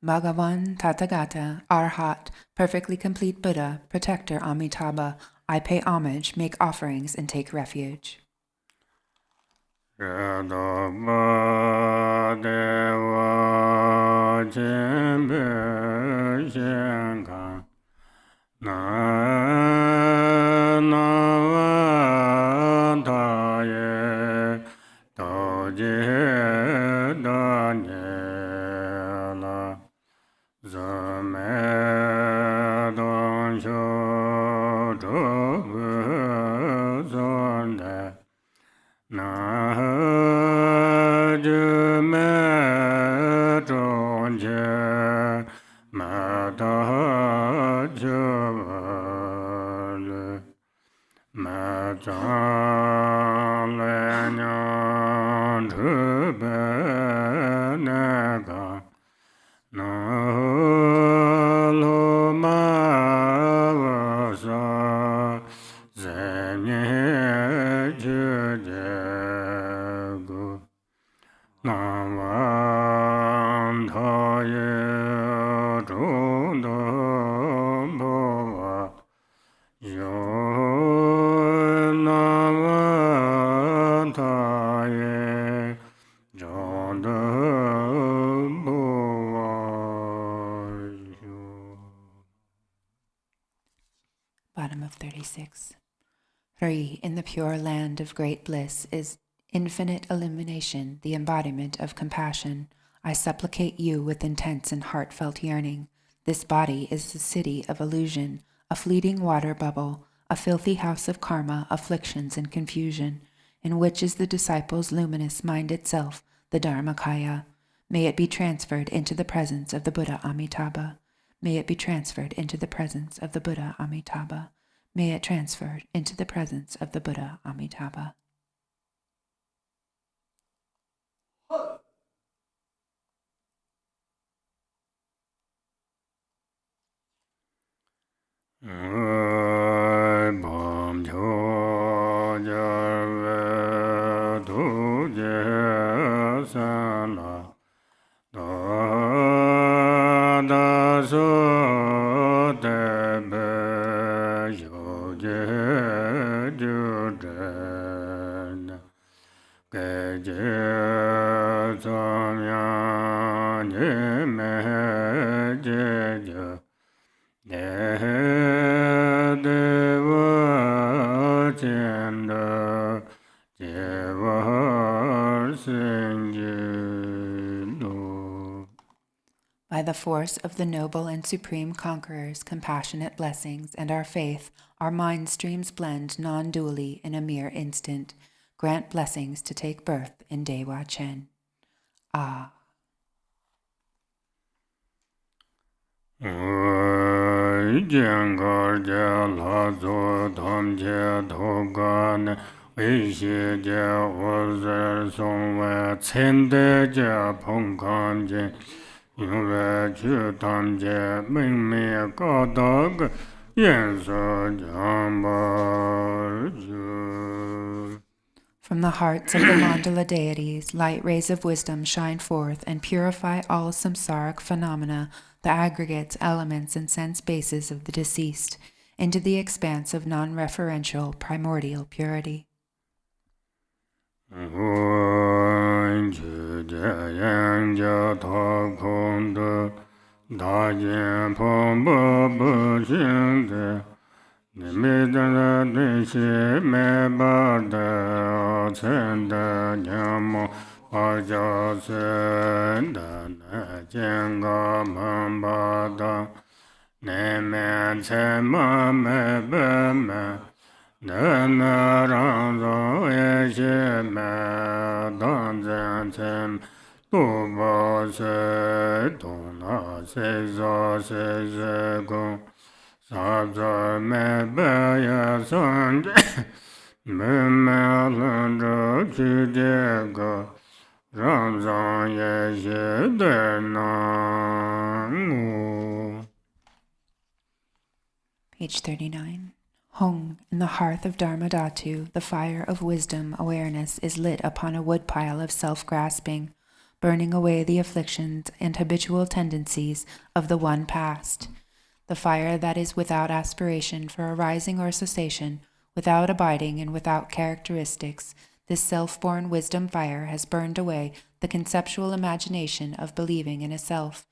Bhagavan Tathagata, Arhat, perfectly complete Buddha, protector Amitabha, I pay homage, make offerings, and take refuge. Bottom of 36. 3. In the pure land of great bliss is infinite illumination, the embodiment of compassion. I supplicate you with intense and heartfelt yearning. This body is the city of illusion, a fleeting water bubble, a filthy house of karma, afflictions, and confusion, in which is the disciple's luminous mind itself, the Dharmakaya. May it be transferred into the presence of the Buddha Amitabha. May it be transferred into the presence of the Buddha Amitabha. May it transferred into the presence of the Buddha Amitabha. By the force of the noble and supreme conqueror's compassionate blessings and our faith, our mind streams blend non-dually in a mere instant. Grant blessings to take birth in Dewa Chen. Ah. From the hearts of the mandala deities, light rays of wisdom shine forth and purify all samsaric phenomena, the aggregates, elements, and sense bases of the deceased, into the expanse of non-referential primordial purity. Page 39. Hong, in the hearth of Dharmadhatu, the fire of wisdom awareness is lit upon a woodpile of self-grasping. burning away the afflictions and habitual tendencies of the one past. The fire that is without aspiration for arising or cessation, without abiding and without characteristics, this self-born wisdom fire has burned away the conceptual imagination of believing in a self.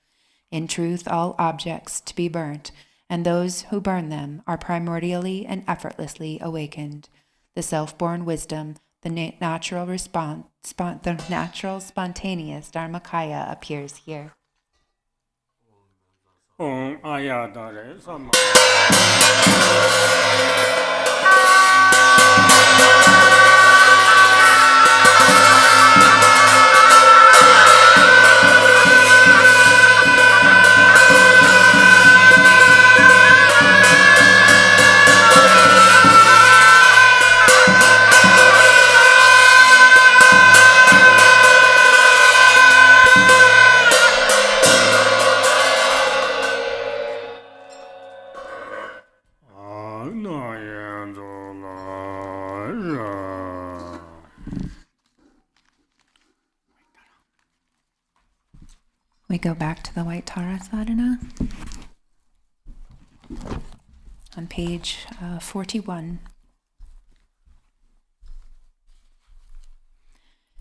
In truth, all objects to be burnt, and those who burn them, are primordially and effortlessly awakened. The self-born wisdom, the natural spontaneous Dharmakaya appears here. Om Ayadare Sama. We go back to the White Tara Sadhana on page 41.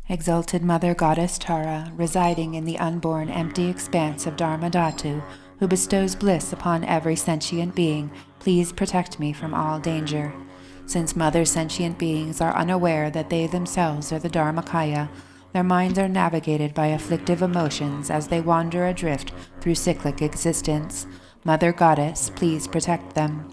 Exalted Mother Goddess Tara, residing in the unborn empty expanse of Dharma Dhatu, who bestows bliss upon every sentient being, please protect me from all danger. Since Mother sentient beings are unaware that they themselves are the Dharmakaya, their minds are navigated by afflictive emotions as they wander adrift through cyclic existence. Mother Goddess, please protect them.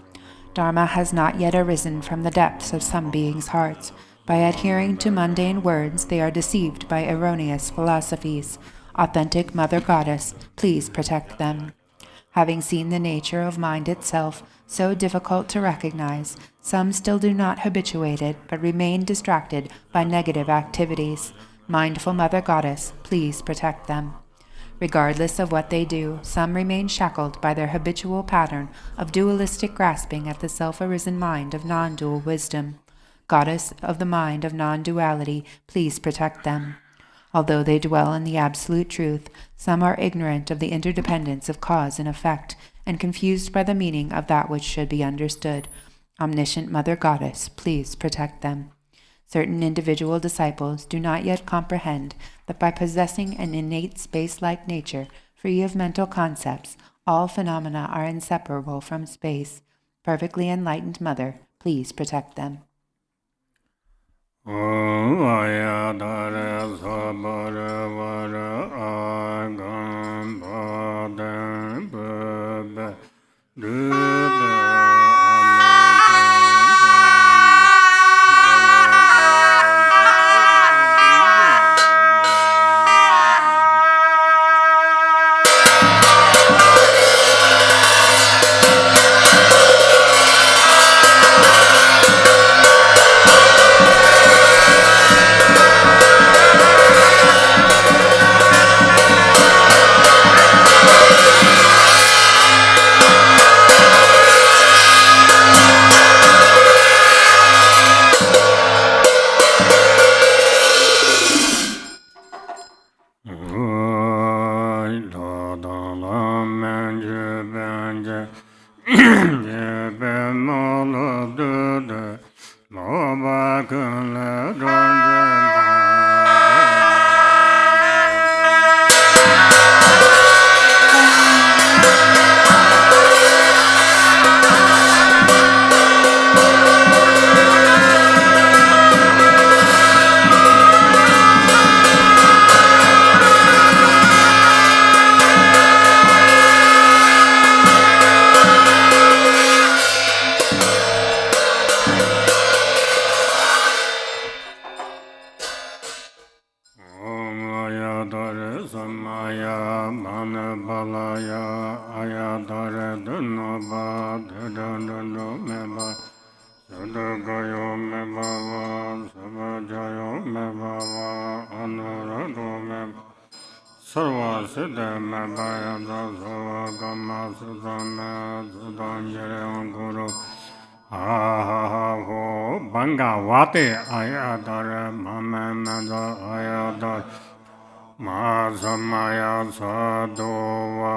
Dharma has not yet arisen from the depths of some beings' hearts. By adhering to mundane words, they are deceived by erroneous philosophies. Authentic Mother Goddess, please protect them. Having seen the nature of mind itself, so difficult to recognize, some still do not habituate it, but remain distracted by negative activities. Mindful Mother Goddess, please protect them. Regardless of what they do, some remain shackled by their habitual pattern of dualistic grasping at the self-arisen mind of non-dual wisdom. Goddess of the mind of non-duality, please protect them. Although they dwell in the absolute truth, some are ignorant of the interdependence of cause and effect, and confused by the meaning of that which should be understood. Omniscient Mother Goddess, please protect them. Certain individual disciples do not yet comprehend that by possessing an innate space-like nature, free of mental concepts, all phenomena are inseparable from space. Perfectly enlightened Mother, please protect them. Ma Samaya Sadova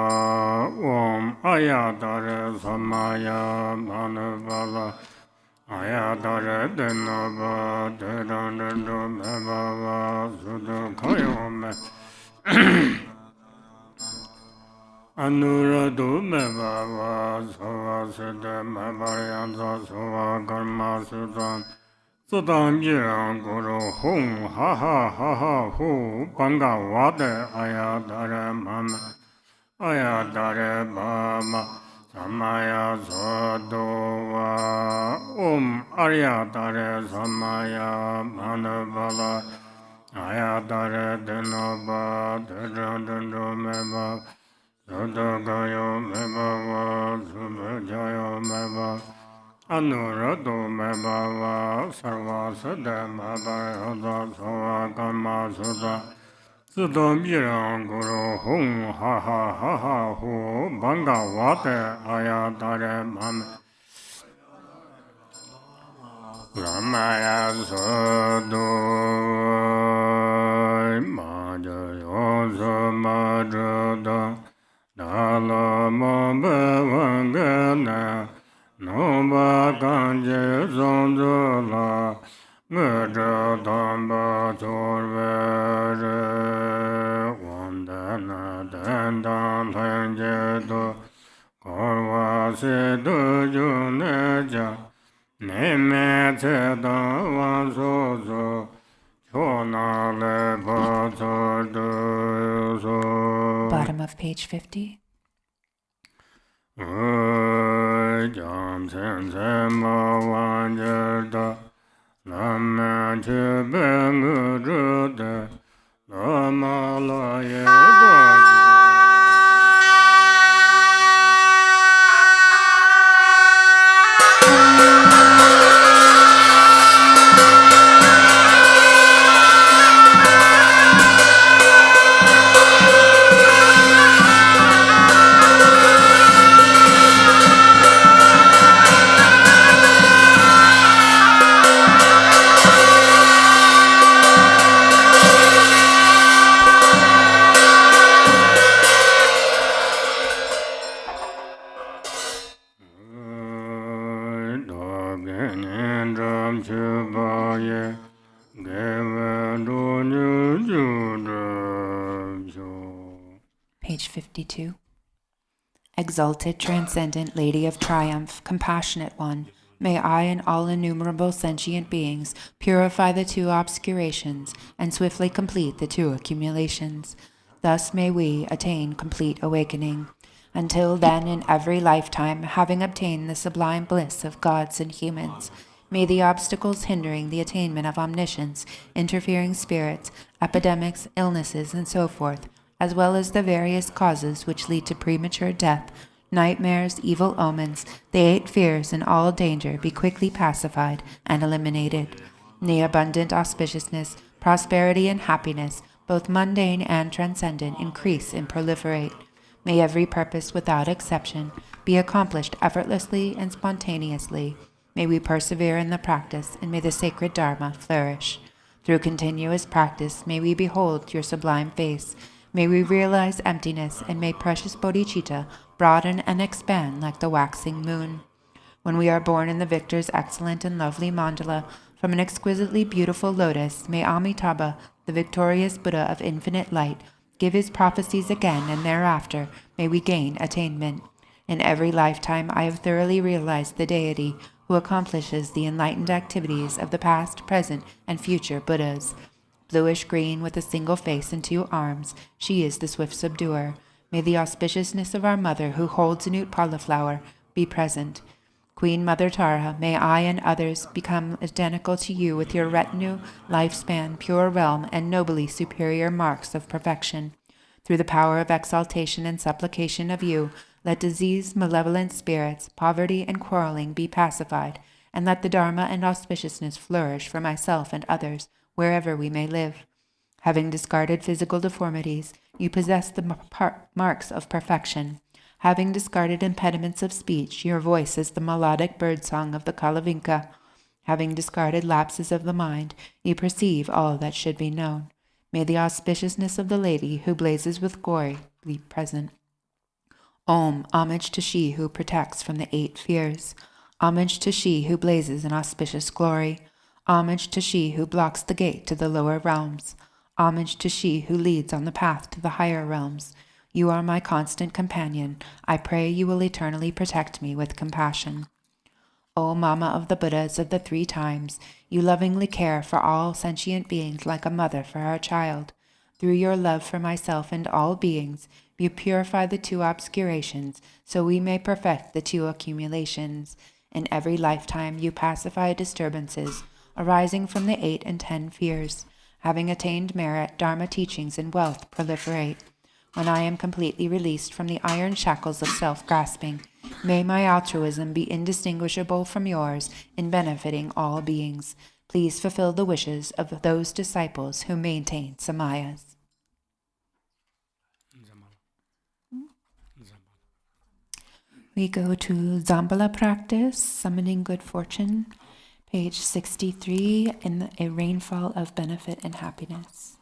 Om Ayatare Samaya Manavala Ayatare Denava Dedandendo Mebava Sudakayome Anuradu Mebava Savasede Mebayanza Sava Karma Sudan Sudan Jirang Guru Hung Ha Ha Ha Ha Hu Banga Wade Ayatare Mama Ayatare Bama Samaya Sadova Ayatare Samaya Manavala Ayatare Denaba Dedandendo Meba Sadagayo Mebava Subajayo Meba Anurado Mebava Sarvasada Mabaya Sava Karma Suda Sudam Jirang Guru Hung Ha Ha Ha Ha Hu Banga Wate Ayatare Mame Ramaya Sadoi Majayo Samadrada Dalama Bevangana Nomba Kanje Zondola Mudra Damba Torvere Wandana Dandan Langedo Korva Sedu Juneja Neme Teda Vansozo Chona Leba Tordozo. Bottom of page 50. Jam Sense Mawanjada Lama Chibengurute Lama Laye Dorje. Page 52. Exalted, transcendent Lady of Triumph, compassionate one, may I and all innumerable sentient beings purify the two obscurations and swiftly complete the two accumulations. Thus may we attain complete awakening. Until then, in every lifetime, having obtained the sublime bliss of gods and humans, may the obstacles hindering the attainment of omniscience, interfering spirits, epidemics, illnesses, and so forth, as well as the various causes which lead to premature death, nightmares, evil omens, the 8 fears, and all danger be quickly pacified and eliminated. May abundant auspiciousness, prosperity, and happiness, both mundane and transcendent, increase and proliferate. May every purpose without exception be accomplished effortlessly and spontaneously. May we persevere in the practice, and may the sacred Dharma flourish. Through continuous practice, may we behold your sublime face. May we realize emptiness, and may precious bodhicitta broaden and expand like the waxing moon. When we are born in the victor's excellent and lovely mandala, from an exquisitely beautiful lotus, may Amitabha, the victorious Buddha of infinite light, give his prophecies again, and thereafter may we gain attainment. In every lifetime I have thoroughly realized the deity who accomplishes the enlightened activities of the past, present, and future Buddhas. Bluish-green with a single face and 2 arms, she is the swift subduer. May the auspiciousness of our mother who holds a Nutpala flower be present. Queen Mother Tara, may I and others become identical to you with your retinue, lifespan, pure realm, and nobly superior marks of perfection. Through the power of exaltation and supplication of you, let disease, malevolent spirits, poverty, and quarreling be pacified, and let the Dharma and auspiciousness flourish for myself and others, wherever we may live. Having discarded physical deformities, you possess the marks of perfection. Having discarded impediments of speech, your voice is the melodic birdsong of the Kalavinka. Having discarded lapses of the mind, you perceive all that should be known. May the auspiciousness of the lady who blazes with glory be present. Om, homage to she who protects from the 8 fears. Homage to she who blazes in auspicious glory. Homage to she who blocks the gate to the lower realms. Homage to she who leads on the path to the higher realms. You are my constant companion. I pray you will eternally protect me with compassion. O Mama of the Buddhas of the 3 times, you lovingly care for all sentient beings like a mother for her child. Through your love for myself and all beings, you purify the 2 obscurations, so we may perfect the 2 accumulations. In every lifetime you pacify disturbances arising from the 8 and 10 fears. Having attained merit, Dharma teachings and wealth proliferate. When I am completely released from the iron shackles of self-grasping, may my altruism be indistinguishable from yours in benefiting all beings. Please fulfill the wishes of those disciples who maintain samayas. We go to Zambala practice, summoning good fortune, page 63, in a rainfall of benefit and happiness.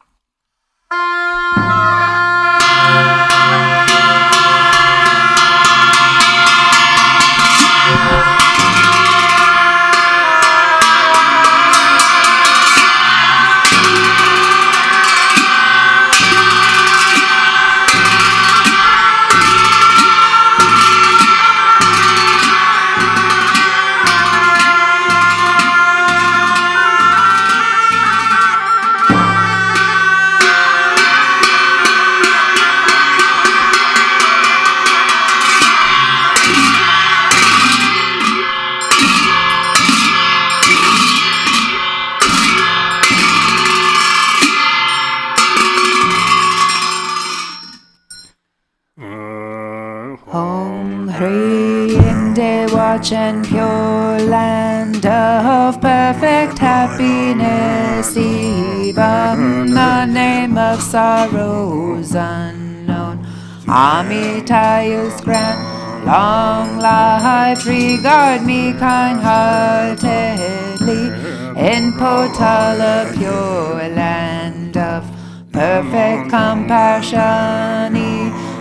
Watch and pure land of perfect happiness, even the name of sorrows unknown. Amitayus grant long life, regard me kind-heartedly, in Potala pure land of perfect compassion.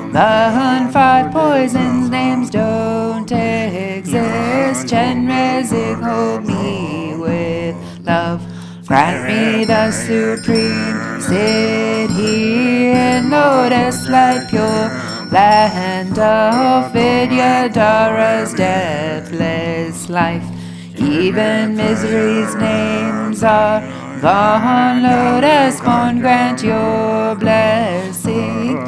The 5 poisons names don't exist. Chenrezig, hold me with love. Grant me the supreme city in lotus light pure land of Vidyadhara's deathless life. Even misery's names are gone. Lotus born, grant your blessing.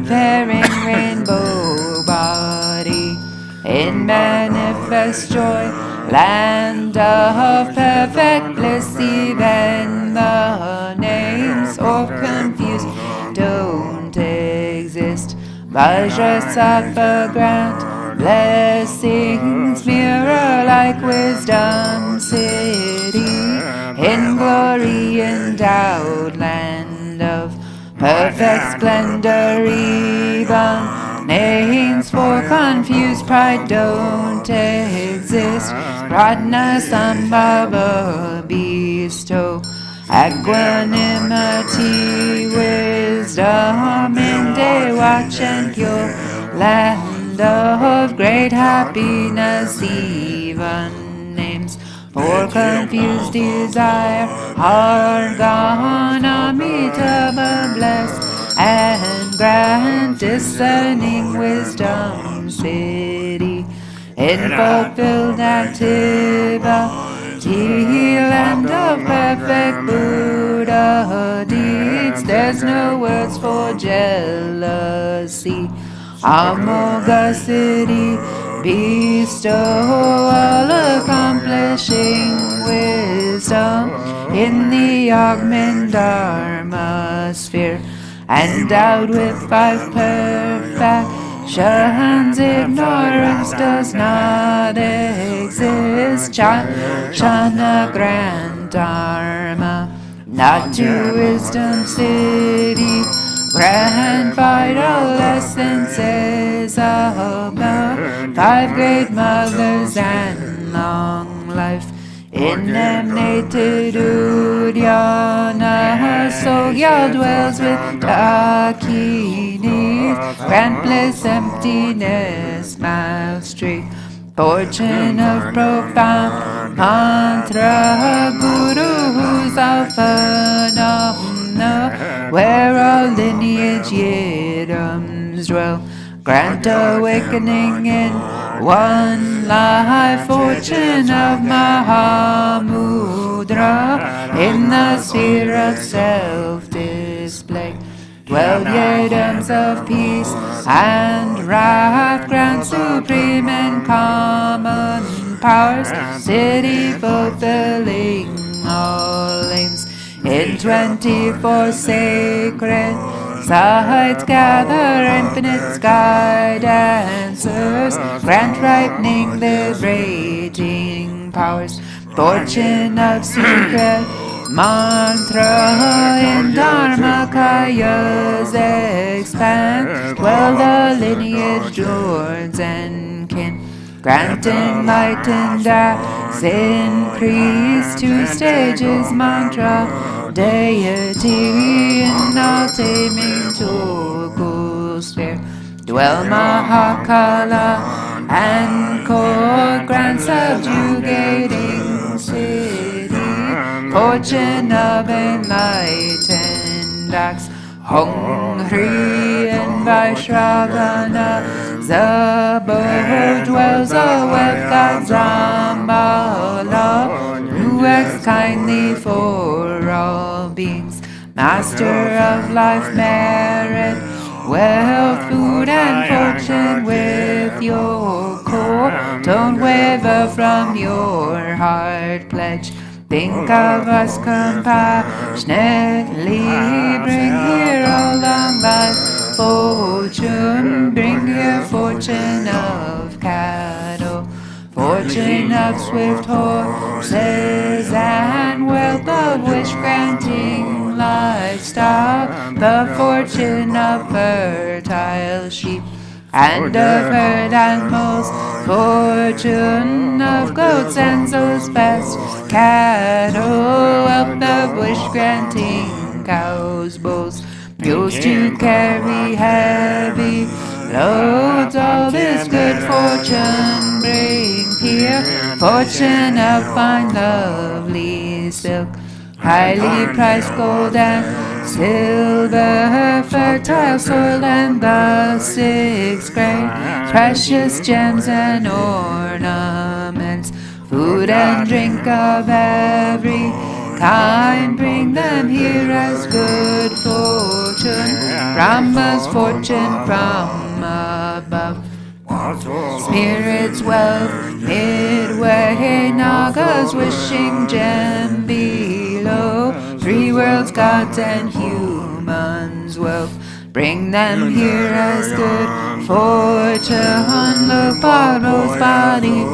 Faring rainbow body in manifest joy, land of perfect bliss. Even the names or confused don't exist. Vajrasattva grant blessings, mirror like wisdom city, in glory endowed land of perfect splendor. Even names for confused pride don't exist. Pradna Sambhava bestow equanimity, wisdom in day watch and pure land of great happiness. Even names for confused desire are gone. Amitabha bless and grant discerning wisdom city, in fulfilled activity, land of perfect Buddha deeds. There's no words for jealousy. Amoga city, bestow all accomplishing wisdom in the augment Dharma sphere, endowed with 5 perfections. Ignorance does not exist. Chana grant Dharma, not to wisdom city. Grant vital essences of the 5 great mothers and long life. In emanated Yana Sogyal dwells with Dakinis, grant bliss, emptiness, mastery, fortune of profound mantra, Guru who's all phenomena, where all lineage yidams dwell. Grant awakening in one life, fortune of Mahamudra, in the sphere of self-display. 12 yidams of peace and wrath, grant supreme and common powers, city fulfilling all aims. In 24 sacred sides gather infinite guidances, grant ripening, liberating powers, fortune of secret mantra, in Dharmakayas expand, dwell the lineage, lords and kin. Grant enlightened acts, increase 2 stages mantra, deity in all taming to sphere. Dwell Mahakala and court, grant subjugating city, fortune of enlightened acts. Hungry and Vaishravana, Abao dwells a wealth god Zambala, who acts kindly for all beings, master of life, merit, wealth, food and fortune with your core. Don't waver from your heart pledge. Think of us compassionately, bring here all long life fortune, bring here fortune of cattle, fortune of swift horses, and wealth of wish-granting livestock, the fortune of fertile sheep, and of herd animals, fortune of goats and souls best cattle, wealth of wish-granting cows, bulls, mules to carry heavy loads. All this good fortune bring here, fortune of fine lovely silk, highly priced gold and silver, fertile soil and the 6 grain, precious gems and ornaments, food and drink of every kind, bring them here as good fortune, Brahma's fortune from above. Spirits wealth midway, Nagas wishing gem below, 3 worlds, gods and humans wealth, bring them here as good fortune, look Paro's body,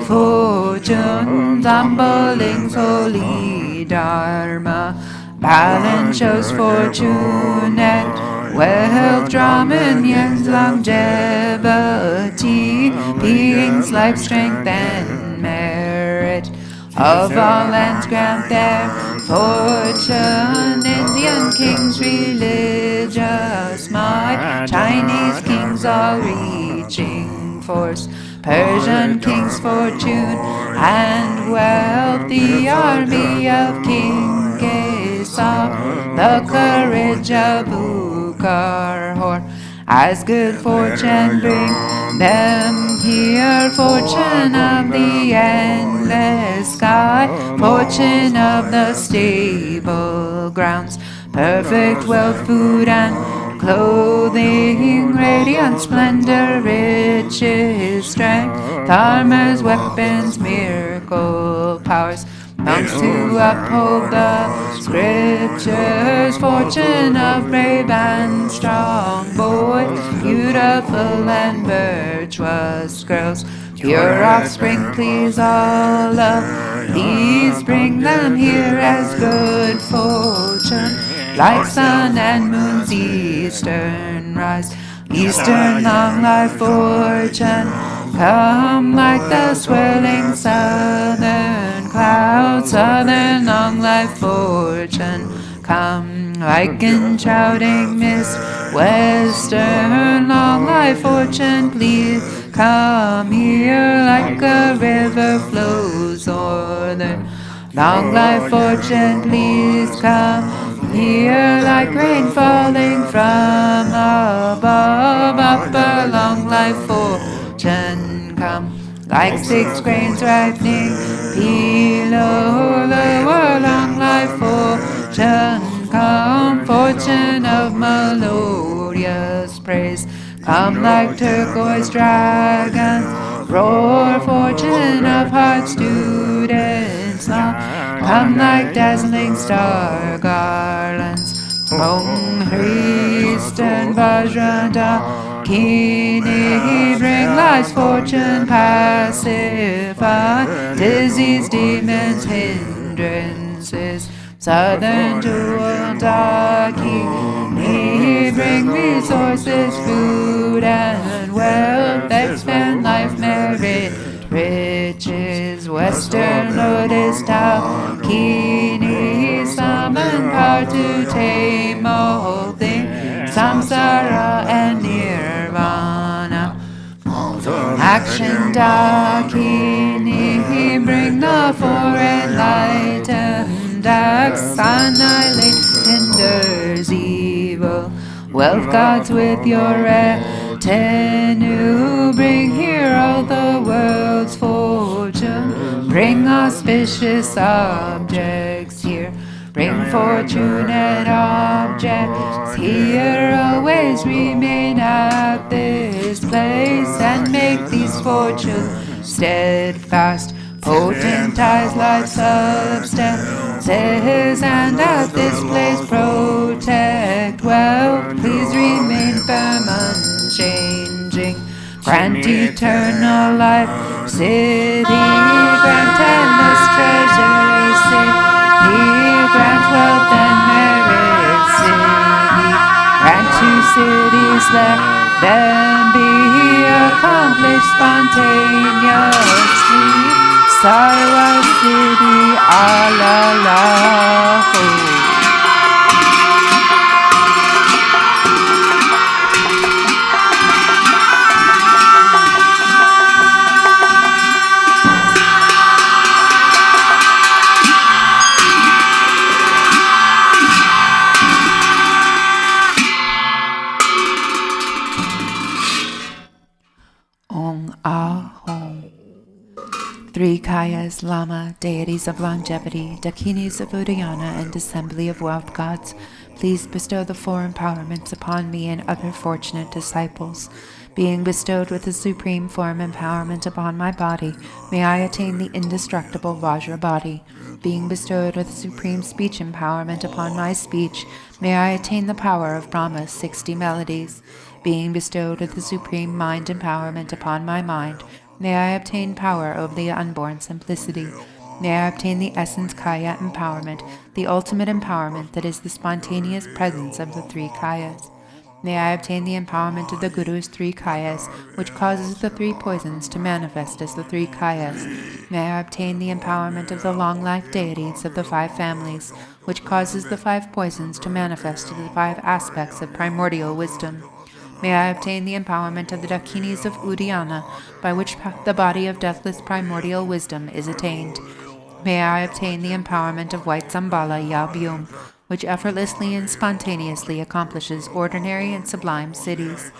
fortune, Zambaling's holy Dharma, balance shows fortune and wealth, Brahmanyans longevity, beings life, strength and merit, of all lands grant their fortune, Indian kings religious might, Chinese kings all reaching force, Persian kings fortune and wealth, the army of King Kesar, the courage of Bukarhor, as good fortune bring them here, fortune of the endless sky, fortune of the stable grounds, perfect wealth, food and clothing, radiant splendor, riches, strength, armors, weapons, miracle powers, monks to uphold the scriptures, fortune of brave and strong boys, beautiful and virtuous girls, pure offspring, please all of these, bring them here as good fortune, like sun and moon's eastern rise, eastern long life fortune, come like the swirling southern cloud, southern long life fortune. Come like enshrouding mist, western long life fortune, please come here like a river flows northern. Long life fortune, please come here like rain falling from above. Upper long life fortune, come like 6 grains ripening below. Lower long life fortune, come fortune of melodious praise. Come like turquoise dragons, roar fortune of heart students long. Come like dazzling star garlands, Om Hristen Vajrada Kini, bring life's fortune, pacify disease, demons, hindrances. Southern jewel Dakini, bring resources, food and wealth, expand life, merit, riches. Western lotus Dakini, summon power to tame all things, samsara and nirvana. Action Dakini, bring the four enlightened acts, annihilate, hinders evil. Wealth gods with your retinue, bring here all the world's fortune. Bring auspicious objects here, bring fortunate objects here. Always remain at this place and make these fortunes steadfast. Potentize life substances, and at this place protect wealth. Please remain firm, unchanging. Grant eternal life, city, grant endless treasure, city, grant wealth and merit, city. Grant to cities, let them be accomplished spontaneously. Sarwa City, Alalahu. Ong Ahom. 3 Kayas, Lama, deities of longevity, Dakinis of Udayana, and assembly of wealth gods, please bestow the 4 empowerments upon me and other fortunate disciples. Being bestowed with the supreme form empowerment upon my body, may I attain the indestructible Vajra body. Being bestowed with the supreme speech empowerment upon my speech, may I attain the power of Brahma's 60 melodies. Being bestowed with the supreme mind empowerment upon my mind, may I obtain power over the unborn simplicity. May I obtain the essence Kaya empowerment, the ultimate empowerment that is the spontaneous presence of the 3 Kayas. May I obtain the empowerment of the Guru's 3 Kayas, which causes the 3 poisons to manifest as the 3 Kayas. May I obtain the empowerment of the long-life deities of the 5 families, which causes the 5 poisons to manifest as the 5 aspects of primordial wisdom. May I obtain the empowerment of the Dakinis of Udayana, by which the body of deathless primordial wisdom is attained. May I obtain the empowerment of white Zambala Yabyum, which effortlessly and spontaneously accomplishes ordinary and sublime cities.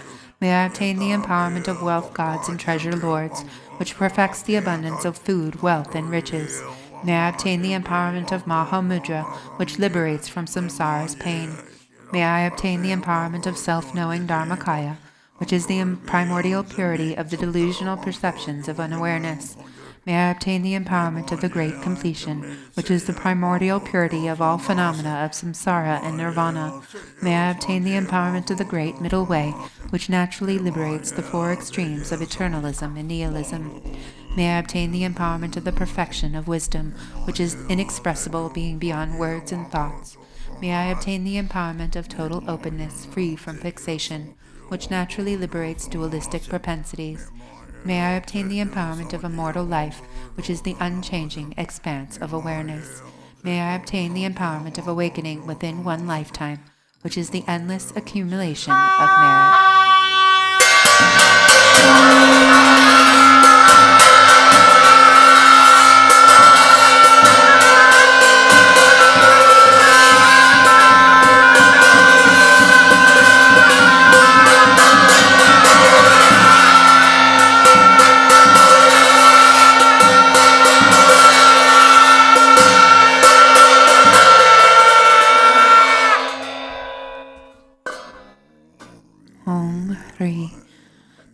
May I obtain the empowerment of wealth gods and treasure lords, which perfects the abundance of food, wealth, and riches. May I obtain the empowerment of Mahamudra, which liberates from samsara's pain. May I obtain the empowerment of self-knowing Dharmakaya, which is the primordial purity of the delusional perceptions of unawareness. May I obtain the empowerment of the great completion, which is the primordial purity of all phenomena of samsara and nirvana. May I obtain the empowerment of the great middle way, which naturally liberates the 4 extremes of eternalism and nihilism. May I obtain the empowerment of the perfection of wisdom, which is inexpressible, being beyond words and thoughts. May I obtain the empowerment of total openness, free from fixation, which naturally liberates dualistic propensities. May I obtain the empowerment of immortal life, which is the unchanging expanse of awareness. May I obtain the empowerment of awakening within one lifetime, which is the endless accumulation of merit.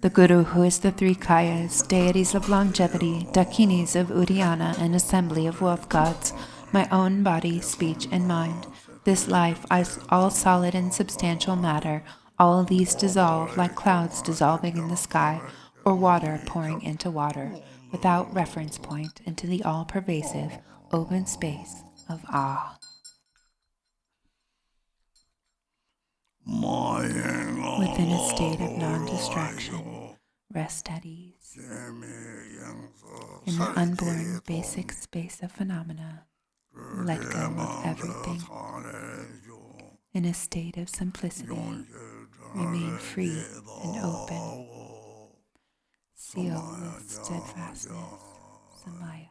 The Guru, who is the three Kayas, deities of longevity, Dakinis of Uddiyana, and assembly of wealth gods, my own body, speech, and mind, this life, all solid and substantial matter, all these dissolve like clouds dissolving in the sky, or water pouring into water, without reference point into the all-pervasive, open space of awe. Within a state of non-distraction, rest at ease. In the unborn basic space of phenomena, let go of everything. In a state of simplicity, remain free and open. Seal with steadfastness, Samaya.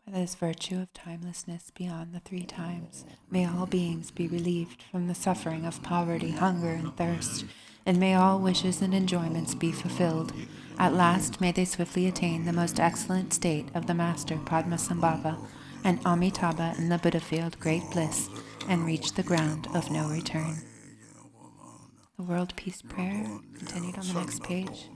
By this virtue of timelessness beyond the three times, may all beings be relieved from the suffering of poverty, hunger, and thirst, and may all wishes and enjoyments be fulfilled. At last may they swiftly attain the most excellent state of the Master Padmasambhava, and Amitabha in the Buddha field great bliss, and reach the ground of no return. The World Peace Prayer, continued on the next page.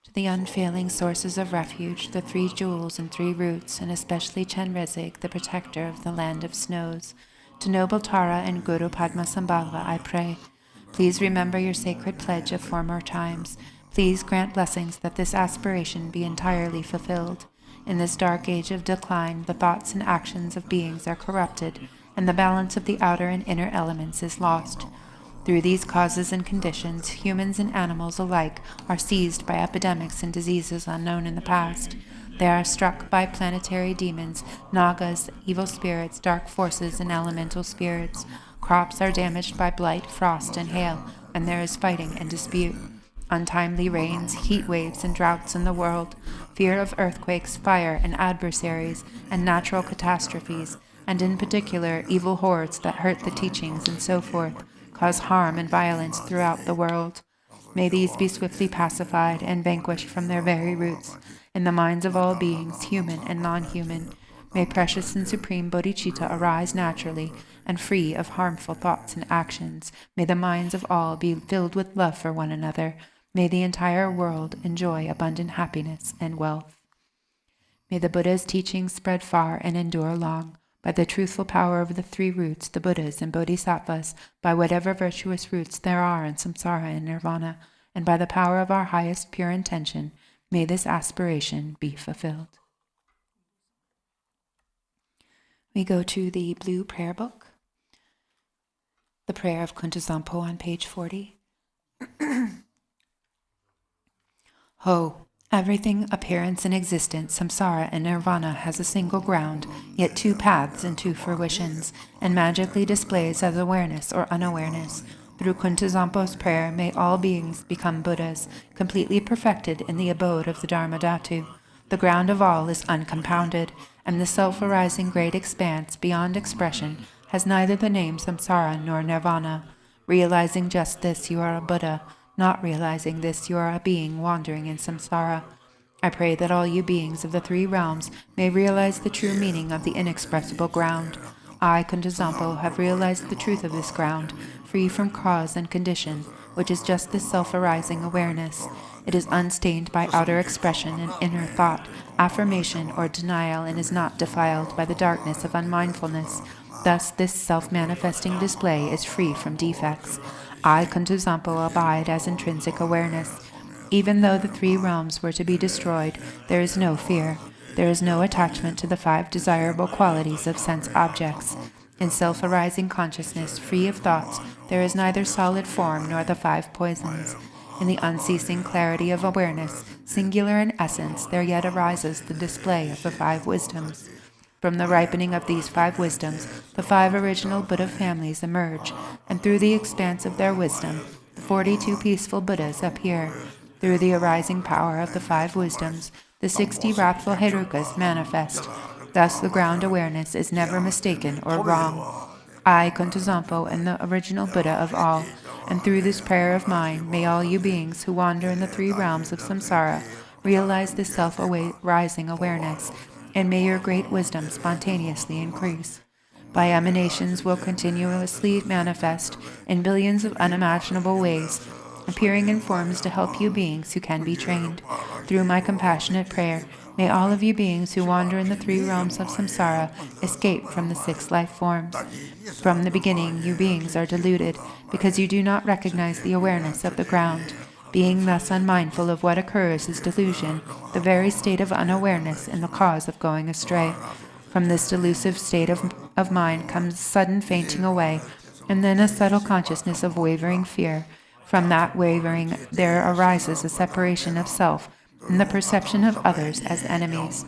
To the unfailing sources of refuge, the three jewels and three roots, and especially Chenrezig, the protector of the land of snows. To noble Tara and Guru Padmasambhava I pray. Please remember your sacred pledge of former times. Please grant blessings that this aspiration be entirely fulfilled. In this dark age of decline, the thoughts and actions of beings are corrupted, and the balance of the outer and inner elements is lost. Through these causes and conditions, humans and animals alike are seized by epidemics and diseases unknown in the past. They are struck by planetary demons, nagas, evil spirits, dark forces, and elemental spirits. Crops are damaged by blight, frost, and hail, and there is fighting and dispute. Untimely rains, heat waves, and droughts in the world, fear of earthquakes, fire, and adversaries, and natural catastrophes, and in particular evil hordes that hurt the teachings and so forth, cause harm and violence throughout the world. May these be swiftly pacified and vanquished from their very roots in the minds of all beings, human and non-human. May precious and supreme bodhicitta arise naturally and free of harmful thoughts and actions. May the minds of all be filled with love for one another. May the entire world enjoy abundant happiness and wealth. May the Buddha's teachings spread far and endure long. By the truthful power of the three roots, the Buddhas and Bodhisattvas, by whatever virtuous roots there are in samsara and nirvana, and by the power of our highest pure intention, may this aspiration be fulfilled. We go to the blue prayer book, the prayer of Kuntuzampo on page 40. Ho! Everything, appearance and existence, samsara and nirvana has a single ground, yet two paths and two fruitions, and magically displays as awareness or unawareness. Through Kuntuzampo's prayer, may all beings become Buddhas, completely perfected in the abode of the Dharma Dhatu. The ground of all is uncompounded, and the self-arising great expanse beyond expression has neither the name samsara nor nirvana. Realizing just this, you are a Buddha. Not realizing this, you are a being wandering in samsara. I pray that all you beings of the three realms may realize the true meaning of the inexpressible ground. I, Kuntuzampo, have realized the truth of this ground, free from cause and condition, which is just this self-arising awareness. It is unstained by outer expression and inner thought, affirmation, or denial, and is not defiled by the darkness of unmindfulness. Thus, this self-manifesting display is free from defects. I, Kuntuzampo, abide as intrinsic awareness. Even though the three realms were to be destroyed, there is no fear. There is no attachment to the five desirable qualities of sense objects. In self-arising consciousness, free of thoughts, there is neither solid form nor the five poisons. In the unceasing clarity of awareness, singular in essence, there yet arises the display of the five wisdoms. From the ripening of these five wisdoms, the five original Buddha families emerge, and through the expanse of their wisdom, the 42 peaceful Buddhas appear. Through the arising power of the five wisdoms, the 60 wrathful Herukas manifest. Thus the ground awareness is never mistaken or wrong. I, Kuntuzampo, am the original Buddha of all, and through this prayer of mine, may all you beings who wander in the three realms of samsara realize this self-rising awareness, and may your great wisdom spontaneously increase. By emanations will continuously manifest in billions of unimaginable ways, appearing in forms to help you beings who can be trained. Through my compassionate prayer, may all of you beings who wander in the three realms of samsara escape from the 6 life forms. From the beginning, you beings are deluded, because you do not recognize the awareness of the ground. Being thus unmindful of what occurs is delusion, the very state of unawareness and the cause of going astray. From this delusive state of mind comes sudden fainting away, and then a subtle consciousness of wavering fear. From that wavering there arises a separation of self and the perception of others as enemies.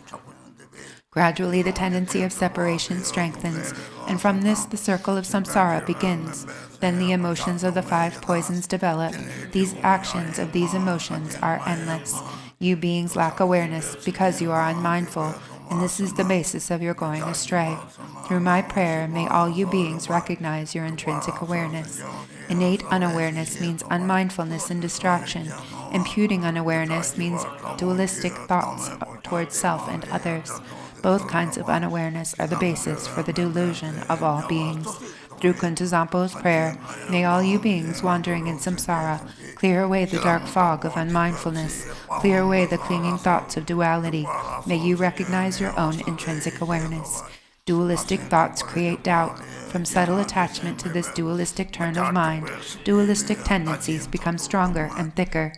Gradually the tendency of separation strengthens, and from this the circle of samsara begins. Then the emotions of the 5 poisons develop. These actions of these emotions are endless. You beings lack awareness because you are unmindful, and this is the basis of your going astray. Through my prayer, may all you beings recognize your intrinsic awareness. Innate unawareness means unmindfulness and distraction. Imputing unawareness means dualistic thoughts towards self and others. Both kinds of unawareness are the basis for the delusion of all beings. Through Kuntuzampo's prayer, may all you beings wandering in samsara clear away the dark fog of unmindfulness, clear away the clinging thoughts of duality. May you recognize your own intrinsic awareness. Dualistic thoughts create doubt. From subtle attachment to this dualistic turn of mind, dualistic tendencies become stronger and thicker.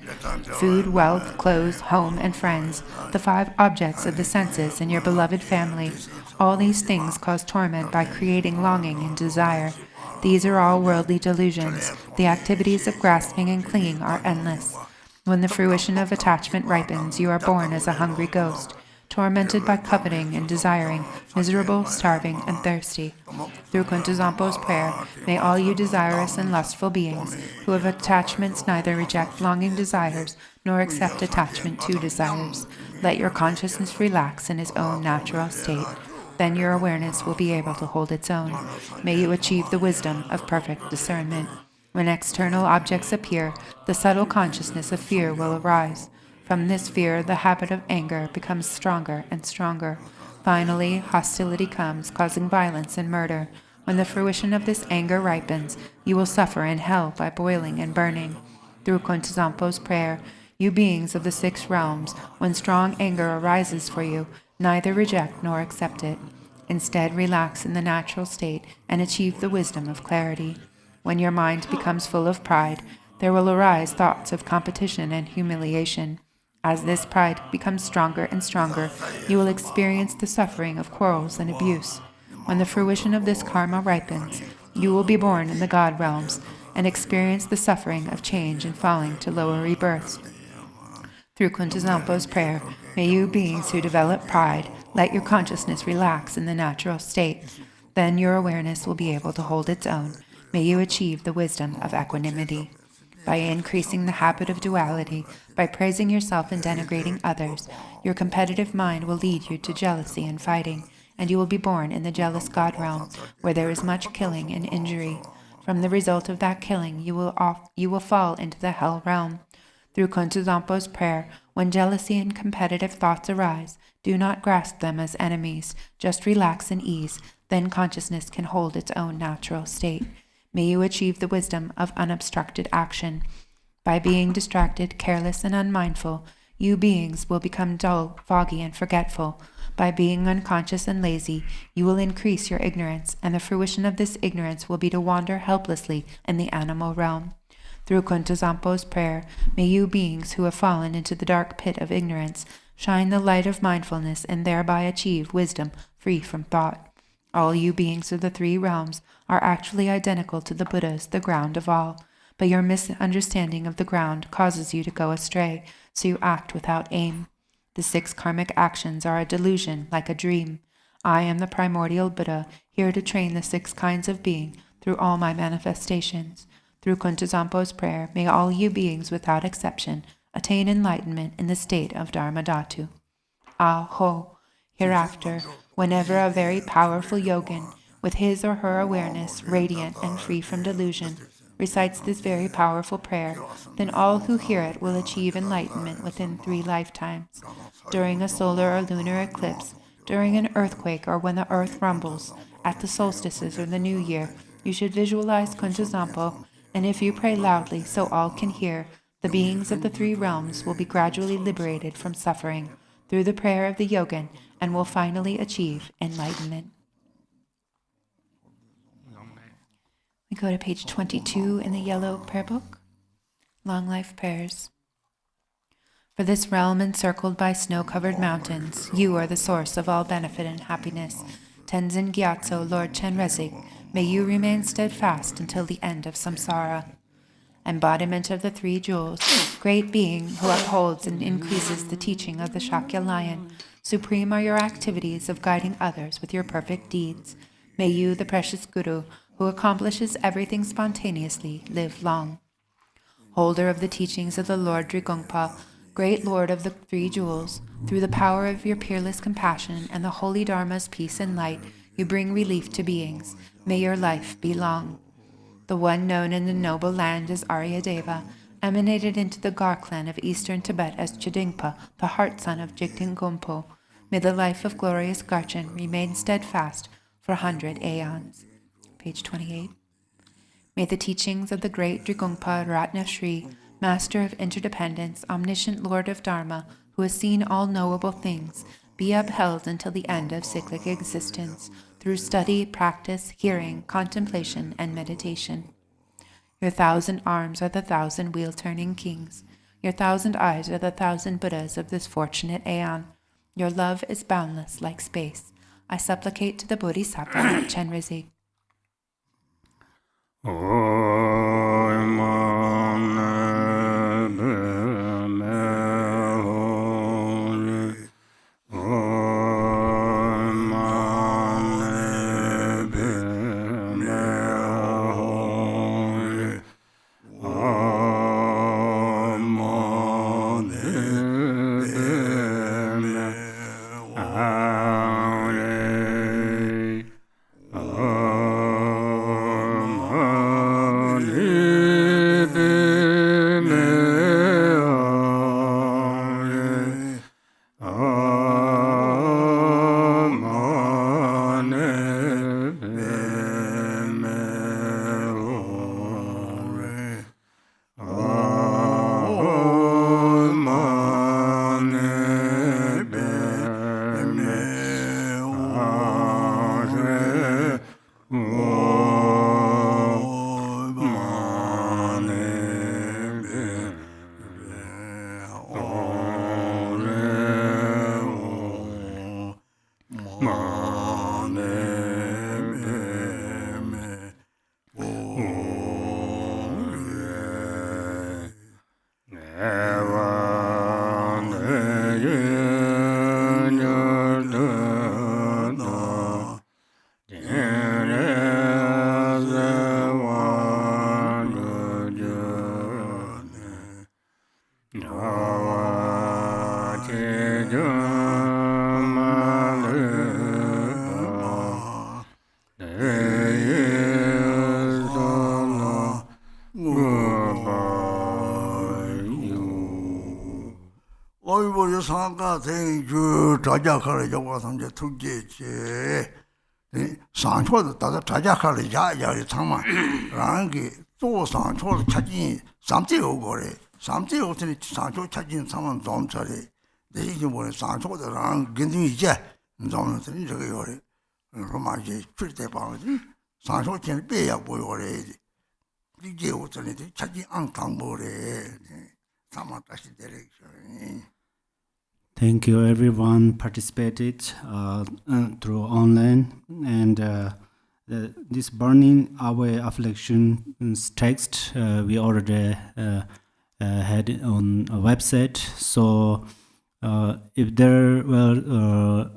Food, wealth, clothes, home, and friends, the 5 objects of the senses in your beloved family, all these things cause torment by creating longing and desire. These are all worldly delusions. The activities of grasping and clinging are endless. When the fruition of attachment ripens, you are born as a hungry ghost, tormented by coveting and desiring, miserable, starving, and thirsty. Through Kuntuzampo's prayer, may all you desirous and lustful beings who have attachments neither reject longing desires nor accept attachment to desires. Let your consciousness relax in its own natural state. Then your awareness will be able to hold its own. May you achieve the wisdom of perfect discernment. When external objects appear, the subtle consciousness of fear will arise. From this fear, the habit of anger becomes stronger and stronger. Finally, hostility comes, causing violence and murder. When the fruition of this anger ripens, you will suffer in hell by boiling and burning. Through Kuntuzampo's prayer, you beings of the 6 realms, when strong anger arises for you, neither reject nor accept it. Instead, relax in the natural state and achieve the wisdom of clarity. When your mind becomes full of pride, there will arise thoughts of competition and humiliation. As this pride becomes stronger and stronger, you will experience the suffering of quarrels and abuse. When the fruition of this karma ripens, you will be born in the God realms and experience the suffering of change and falling to lower rebirths. Through Kuntuzampo's prayer, may you beings who develop pride let your consciousness relax in the natural state. Then your awareness will be able to hold its own. May you achieve the wisdom of equanimity. By increasing the habit of duality, by praising yourself and denigrating others, your competitive mind will lead you to jealousy and fighting, and you will be born in the jealous God realm, where there is much killing and injury. From the result of that killing, you will fall into the hell realm. Through Kuntuzampo's prayer, when jealousy and competitive thoughts arise, do not grasp them as enemies. Just relax and ease, then consciousness can hold its own natural state. May you achieve the wisdom of unobstructed action. By being distracted, careless, and unmindful, you beings will become dull, foggy, and forgetful. By being unconscious and lazy, you will increase your ignorance, and the fruition of this ignorance will be to wander helplessly in the animal realm. Through Kuntuzampo's prayer, may you beings who have fallen into the dark pit of ignorance shine the light of mindfulness and thereby achieve wisdom free from thought. All you beings of the 3 realms are actually identical to the Buddhas, the ground of all, but your misunderstanding of the ground causes you to go astray, so you act without aim. The 6 karmic actions are a delusion, like a dream. I am the primordial Buddha, here to train the 6 kinds of being through all my manifestations. Through Kuntuzampo's prayer, may all you beings without exception attain enlightenment in the state of Dharmadhatu. Ah ho! Hereafter, whenever a very powerful yogin, with his or her awareness radiant and free from delusion, recites this very powerful prayer, then all who hear it will achieve enlightenment within 3 lifetimes. During a solar or lunar eclipse, during an earthquake, or when the earth rumbles, at the solstices or the new year, you should visualize Kuntuzampo, and if you pray loudly so all can hear, the beings of the 3 realms will be gradually liberated from suffering through the prayer of the yogin and will finally achieve enlightenment. We go to page 22 in the yellow prayer book. Long life prayers. For this realm encircled by snow-covered mountains, you are the source of all benefit and happiness. Tenzin Gyatso, Lord Chenrezig, may you remain steadfast until the end of samsara. Embodiment of the 3 jewels, great being who upholds and increases the teaching of the Shakya lion, supreme are your activities of guiding others with your perfect deeds. May you, the precious Guru, who accomplishes everything spontaneously, live long. Holder of the teachings of the Lord Drigongpa, great Lord of the 3 jewels, through the power of your peerless compassion and the holy Dharma's peace and light, you bring relief to beings. May your life be long. The one known in the noble land as Aryadeva, emanated into the Gar clan of eastern Tibet as Chidingpa, the heart son of Jigten-Gompo. May the life of glorious Garchen remain steadfast for 100 aeons. Page 28. May the teachings of the great Drigongpa Ratna Shri, Master of Interdependence, Omniscient Lord of Dharma, who has seen all knowable things, be upheld until the end of cyclic existence, through study, practice, hearing, contemplation, and meditation. Your 1,000 arms are the 1,000 wheel-turning kings. Your 1,000 eyes are the 1,000 Buddhas of this fortunate aeon. Your love is boundless like space. I supplicate to the Bodhisattva Chenrezig. 상가 생주 자자카를 잡아서 투게지 상초도 다다 자자카를 야야리 참마 라는게 또 상초를 찾긴 삼지오 거래 삼지오 때문에 상초 찾긴 상황 좀 처리 내게 뭐래 상초도랑 근데 이제 좀 저기 거래 로마지 출대 방지 상초 전에 빼야 보여 거래 이게 어쩌니 찾기 안 강보래 참마 다시 데렉션. Thank you, everyone participated through online, and this burning away afflictions text we already had on a website. So if there were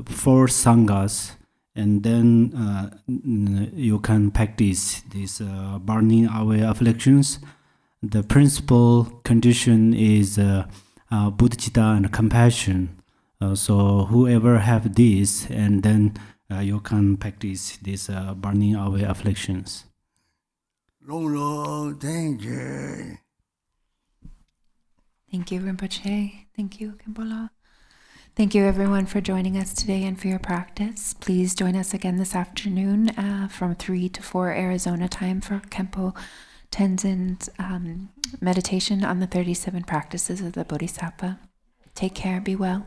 4 sanghas, and then you can practice this burning away afflictions. The principal condition is bodhicitta and compassion. So whoever have this, and then you can practice this burning away afflictions. Long, thank you. Thank you, Rinpoche. Thank you, Khenpo. Thank you, everyone, for joining us today and for your practice. Please join us again this afternoon from 3 to 4 Arizona time for Khenpo Tenzin's meditation on the 37 practices of the Bodhisattva. Take care. Be well.